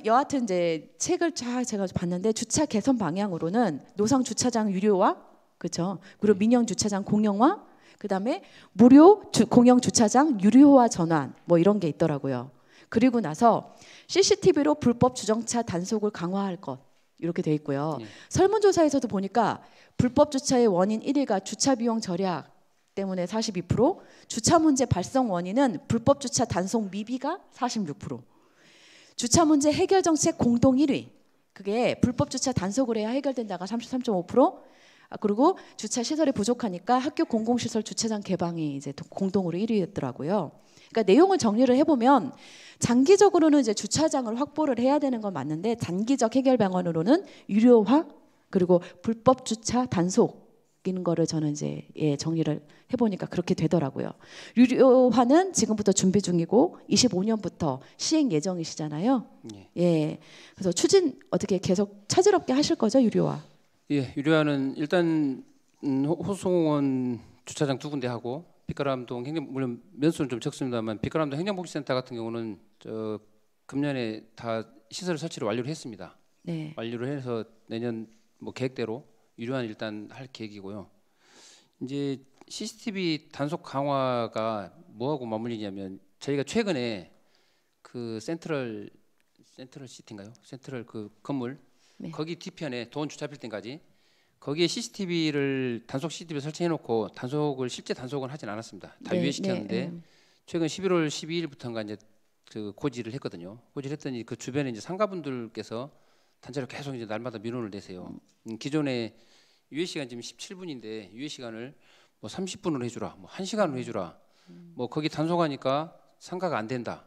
여하튼 이제 책을 쫙 제가 봤는데 주차 개선 방향으로는 노상 주차장 유료화, 그렇죠? 그리고 민영 주차장 공영화, 그다음에 무료 공영 주차장 유료화 전환 뭐 이런 게 있더라고요. 그리고 나서 CCTV로 불법 주정차 단속을 강화할 것 이렇게 돼 있고요. 설문조사에서도 보니까 불법 주차의 원인 1위가 주차 비용 절약 때문에 42%, 주차 문제 발생 원인은 불법 주차 단속 미비가 46%. 주차 문제 해결 정책 공동 1위. 그게 불법 주차 단속을 해야 해결된다가 33.5%. 그리고 주차 시설이 부족하니까 학교 공공시설 주차장 개방이 이제 공동으로 1위였더라고요. 그러니까 내용을 정리를 해보면 장기적으로는 이제 주차장을 확보를 해야 되는 건 맞는데 단기적 해결 방안으로는 유료화 그리고 불법 주차 단속 이는 거를 저는 이제 정리를 해보니까 그렇게 되더라고요. 유료화는 지금부터 준비 중이고 25년부터 시행 예정이시잖아요. 그래서 추진 어떻게 계속 차질없게 하실 거죠, 유료화? 예, 유료화는 일단 호수공원 주차장 2군데 하고 빛가람동 물론 면수는 좀 적습니다만 빛가람동 행정복지센터 같은 경우는 금년에 다 시설 설치를 완료를 했습니다. 네. 완료를 해서 내년 뭐 계획대로 유료화는 일단 할 계획이고요. 이제 CCTV 단속 강화가 뭐하고 맞물리냐면 저희가 최근에 그 센트럴 시티인가요? 센트럴 그 건물 거기 뒤편에 도원 주차 빌딩까지 거기에 단속 CCTV 설치해놓고 실제 단속은 하진 않았습니다. 다 유예시켰는데 최근 11월 12일부터인가 이제 그 고지를 했거든요. 고지를 했더니 그 주변에 이제 상가분들께서 단체로 계속 이제 날마다 민원을 내세요. 기존에 유예 시간 지금 17분인데 유예 시간을 뭐 30분으로 해주라, 뭐 1시간으로 해주라, 뭐 거기 단속하니까 상가가 안 된다.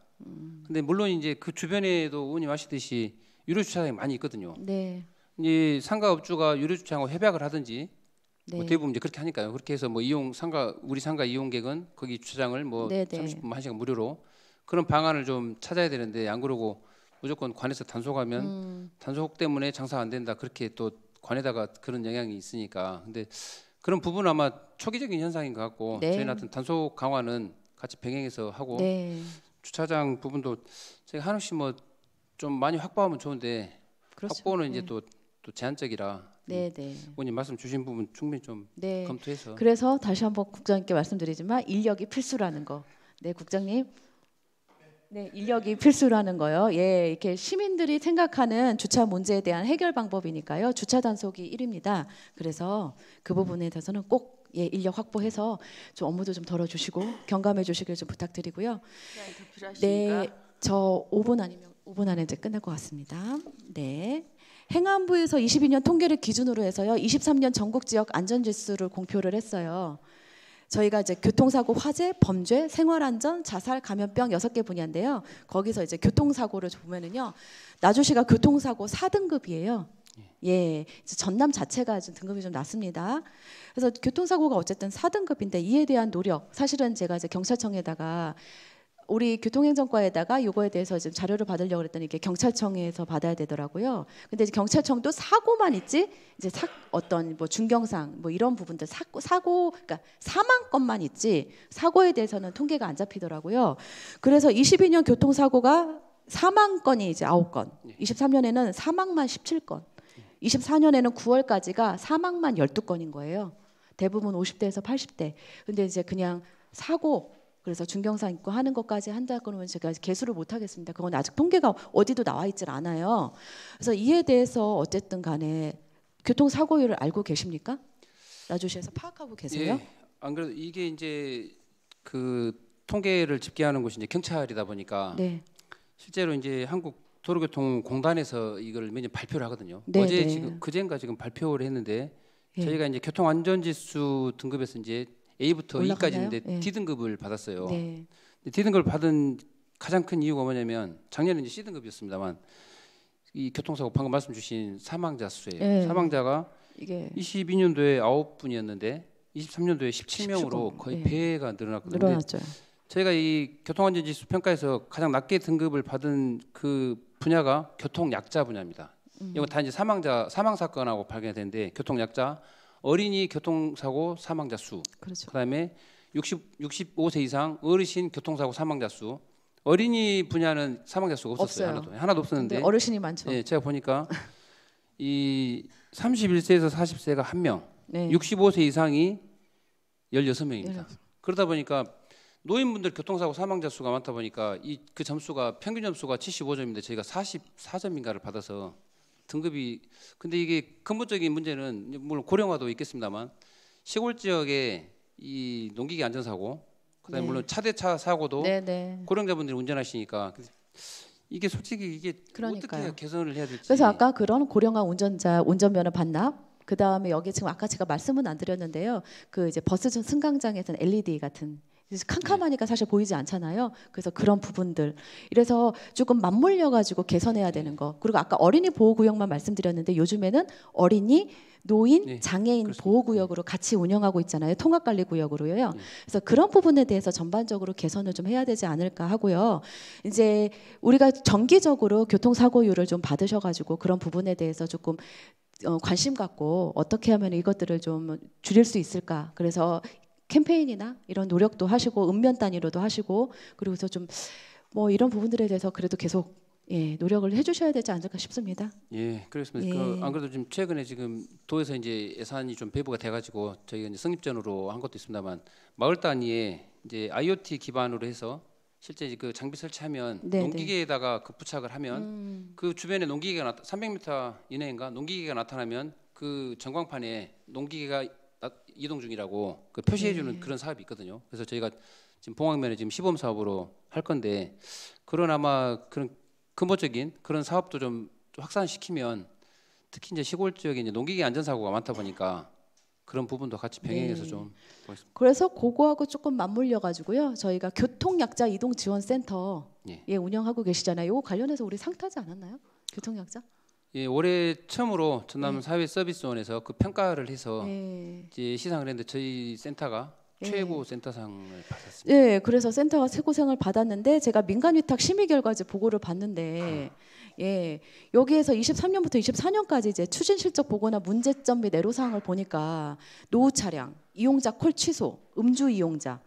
근데 물론 이제 그 주변에도 의원님 아시듯이 유료 주차장이 많이 있거든요. 네. 이제 상가 업주가 유료 주차장을 협약을 하든지 뭐 대부분 이제 그렇게 하니까요. 그렇게 해서 뭐 우리 상가 이용객은 거기 주차장을 뭐 30분, 1시간 무료로 그런 방안을 좀 찾아야 되는데 안 그러고 무조건 관에서 단속하면 단속 때문에 장사 안 된다 그렇게 또 관에다가 그런 영향이 있으니까 근데 그런 부분은 아마 초기적인 현상인 것 같고 저희는 하여튼 단속 강화는 같이 병행해서 하고 주차장 부분도 저희가 한없이 뭐 좀 많이 확보하면 좋은데 그렇죠. 확보는 이제 또 제한적이라 의원님 말씀 주신 부분 충분히 좀 검토해서 그래서 다시 한번 국장님께 말씀드리지만 인력이 필수라는 거. 네, 국장님. 네, 인력이 필수라는 거요. 이렇게 시민들이 생각하는 주차 문제에 대한 해결 방법이니까요. 주차 단속이 1위입니다. 그래서 그 부분에 대해서는 꼭 인력 확보해서 좀 업무도 좀 덜어주시고 경감해 주시길 좀 부탁드리고요. 네, 저 5분 아니면 5분 안에 이제 끝날 것 같습니다. 네. 행안부에서 22년 통계를 기준으로 해서요. 23년 전국 지역 안전지수를 공표를 했어요. 저희가 이제 교통사고, 화재, 범죄, 생활안전, 자살, 감염병 6개 분야인데요. 거기서 이제 교통사고를 보면은요. 나주시가 교통사고 4등급이에요. 전남 자체가 좀 등급이 좀 낮습니다. 그래서 교통사고가 어쨌든 4등급인데 이에 대한 노력, 사실은 제가 이제 경찰청에다가 우리 교통행정과에다가 이거에 대해서 지금 자료를 받으려고 그랬더니 이게 경찰청에서 받아야 되더라고요. 근데 이제 경찰청도 사고만 있지 이제 어떤 뭐 중경상 뭐 이런 부분들 사고 그러니까 사망 건만 있지 사고에 대해서는 통계가 안 잡히더라고요. 그래서 22년 교통사고가 사망 건이 이제 9건, 23년에는 사망만 17건, 24년에는 9월까지가 사망만 12건인 거예요. 대부분 50대에서 80대. 근데 이제 그냥 사고 그래서 중경상 입고 하는 것까지 한다 그러면 제가 개수를 못 하겠습니다. 그건 아직 통계가 어디도 나와 있질 않아요. 그래서 이에 대해서 어쨌든 간에 교통사고율을 알고 계십니까? 라주시에서 파악하고 계세요? 예, 안 그래도 이게 이제 그 통계를 집계하는 곳이 이제 경찰이다 보니까 네. 실제로 이제 한국 도로교통공단에서 이걸 매년 발표를 하거든요. 네, 어제 네. 지금 그젠가 지금 발표를 했는데 예. 저희가 이제 교통안전지수 등급에서 이제 A부터 올라갔나요? E까지 있는데 예. D등급을 받았어요. 네. D등급을 받은 가장 큰 이유가 뭐냐면 작년에 이제 C등급이었습니다만 이 교통사고 방금 말씀 주신 사망자 수예요. 예. 사망자가 이게 22년도에 9분이었는데 23년도에 17명으로 17명. 거의 예. 배가 늘어났거든요. 근데 늘어났죠. 저희가 이 교통안전지수 평가에서 가장 낮게 등급을 받은 그 분야가 교통약자 분야입니다. 이거 다 이제 사망 사건하고 발견되는데 교통약자, 어린이 교통사고 사망자 수, 그렇죠. 그다음에 65세 이상 어르신 교통사고 사망자 수. 어린이 분야는 사망자 수가 없었어요. 없어요. 하나도 없었는데 근데 어르신이 많죠. 예, 제가 보니까 이 31세에서 40세가 1명, 네. 65세 이상이 16명입니다. 16. 그러다 보니까 노인분들 교통사고 사망자 수가 많다 보니까 이 그 점수가 평균 점수가 75점인데 저희가 44점인가를 받아서 등급이 근데 이게 근본적인 문제는 물론 고령화도 있겠습니다만 시골 지역에 이 농기계 안전사고 그다음에 네. 물론 차대차 사고도 네, 네. 고령자분들이 운전하시니까 이게 솔직히 이게 그러니까요. 어떻게 개선을 해야 될지. 그래서 아까 그런 고령화 운전자 운전면허 반납 그 다음에 여기 지금 아까 제가 말씀은 안 드렸는데요. 그 이제 버스 승강장에서는 LED 같은 그래서 캄캄하니까 사실 보이지 않잖아요. 그래서 그런 부분들 이래서 조금 맞물려 가지고 개선해야 되는 거. 그리고 아까 어린이 보호구역만 말씀드렸는데 요즘에는 어린이, 노인, 네, 장애인 그렇습니다. 보호구역으로 같이 운영하고 있잖아요. 통합관리구역으로요. 그래서 그런 부분에 대해서 전반적으로 개선을 좀 해야 되지 않을까 하고요. 이제 우리가 정기적으로 교통사고율을 좀 받으셔가지고 그런 부분에 대해서 조금 관심 갖고 어떻게 하면 이것들을 좀 줄일 수 있을까. 그래서 캠페인이나 이런 노력도 하시고 읍면 단위로도 하시고 그리고서 좀 뭐 이런 부분들에 대해서 그래도 계속 예, 노력을 해주셔야 되지 않을까 싶습니다. 예, 그렇습니다. 예. 그 안 그래도 지금 최근에 지금 도에서 이제 예산이 좀 배부가 돼가지고 저희가 이제 성립전으로 한 것도 있습니다만 마을 단위에 이제 IoT 기반으로 해서 실제 이제 그 장비 설치하면 네, 농기계에다가 그 부착을 하면 그 주변에 농기계가 300m 이내인가 농기계가 나타나면 그 전광판에 농기계가 이동 중이라고 그 표시해주는 네. 그런 사업이 있거든요. 그래서 저희가 지금 봉황면에 지금 시범 사업으로 할 건데 그런 아마 그런 근본적인 그런 사업도 좀 확산시키면 특히 이제 시골 지역에 이제 농기계 안전사고가 많다 보니까 그런 부분도 같이 병행해서 네. 좀 보겠습니다. 그래서 그거하고 조금 맞물려 가지고요. 저희가 교통약자 이동 지원센터 예. 예, 운영하고 계시잖아요. 이거 관련해서 우리 상 타지 않았나요? 교통약자? 예, 올해 처음으로 전남 사회서비스원에서 그 평가를 해서 예. 이제 시상을 했는데 저희 센터가 예. 최고 센터상을 받았습니다. 예, 그래서 센터가 최고상을 받았는데 제가 민간위탁 심의 결과지 보고를 봤는데 예, 여기에서 23년부터 24년까지 이제 추진 실적 보고나 문제점 및 애로사항을 보니까 노후 차량, 이용자 콜 취소, 음주 이용자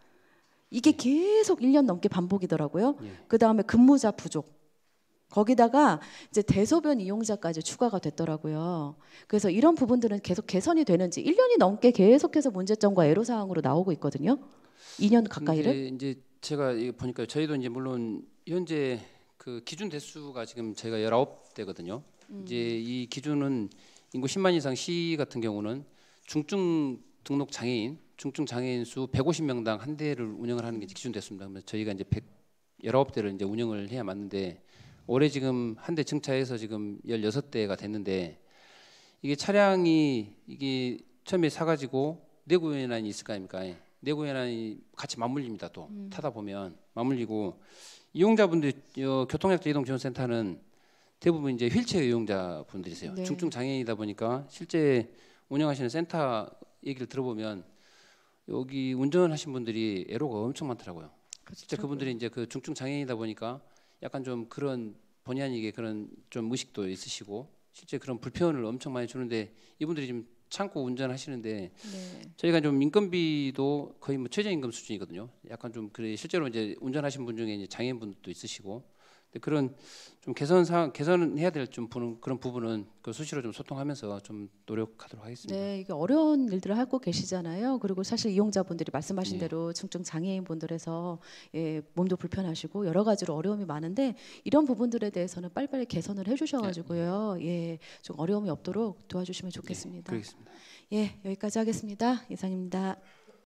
이게 계속 1년 넘게 반복이더라고요. 예. 그 다음에 근무자 부족. 거기다가 이제 대소변 이용자까지 추가가 됐더라고요. 그래서 이런 부분들은 계속 개선이 되는지 1년이 넘게 계속해서 문제점과 애로사항으로 나오고 있거든요. 2년 가까이를. 근데 이제 제가 이거 보니까 저희도 이제 물론 현재 그 기준 대수가 지금 저희가 19대거든요. 이제 이 기준은 인구 10만 이상 시 같은 경우는 중증 등록 장애인, 중증 장애인 수 150명당 한 대를 운영을 하는 게 기준 대수입니다. 그러면 저희가 이제 19대를 이제 운영을 해야 맞는데 올해 지금 한 대 증차해서 지금 16대가 됐는데 이게 차량이 이게 처음에 사가지고 내구 연한이 있을 거 아닙니까? 내구 연한이 같이 맞물립니다. 또 타다 보면 맞물리고 이용자분들 교통약자 이동지원센터는 대부분 이제 휠체어 이용자분들이세요. 네. 중증 장애인이다 보니까 실제 운영하시는 센터 얘기를 들어보면 여기 운전하신 분들이 애로가 엄청 많더라고요. 실제 그분들이 이제 그 중증 장애인이다 보니까 약간 좀 그런 본의 아니게 그런 좀 의식도 있으시고 실제 그런 불편을 엄청 많이 주는데 이분들이 지금 참고 운전하시는데 네. 저희가 좀 인건비도 거의 뭐 최저임금 수준이거든요. 약간 좀 그래 실제로 이제 운전하신 분 중에 이제 장애인분도 있으시고 근데 그런 좀 개선해야 될 좀 그런 부분은 그 수시로 좀 소통하면서 좀 노력하도록 하겠습니다. 네, 이게 어려운 일들을 하고 계시잖아요. 그리고 사실 이용자분들이 말씀하신 네. 대로 중증 장애인분들에서 예, 몸도 불편하시고 여러 가지로 어려움이 많은데 이런 부분들에 대해서는 빨리빨리 개선을 해주셔가지고요. 예, 좀 어려움이 없도록 도와주시면 좋겠습니다. 그렇겠습니다. 예, 여기까지 하겠습니다. 이상입니다.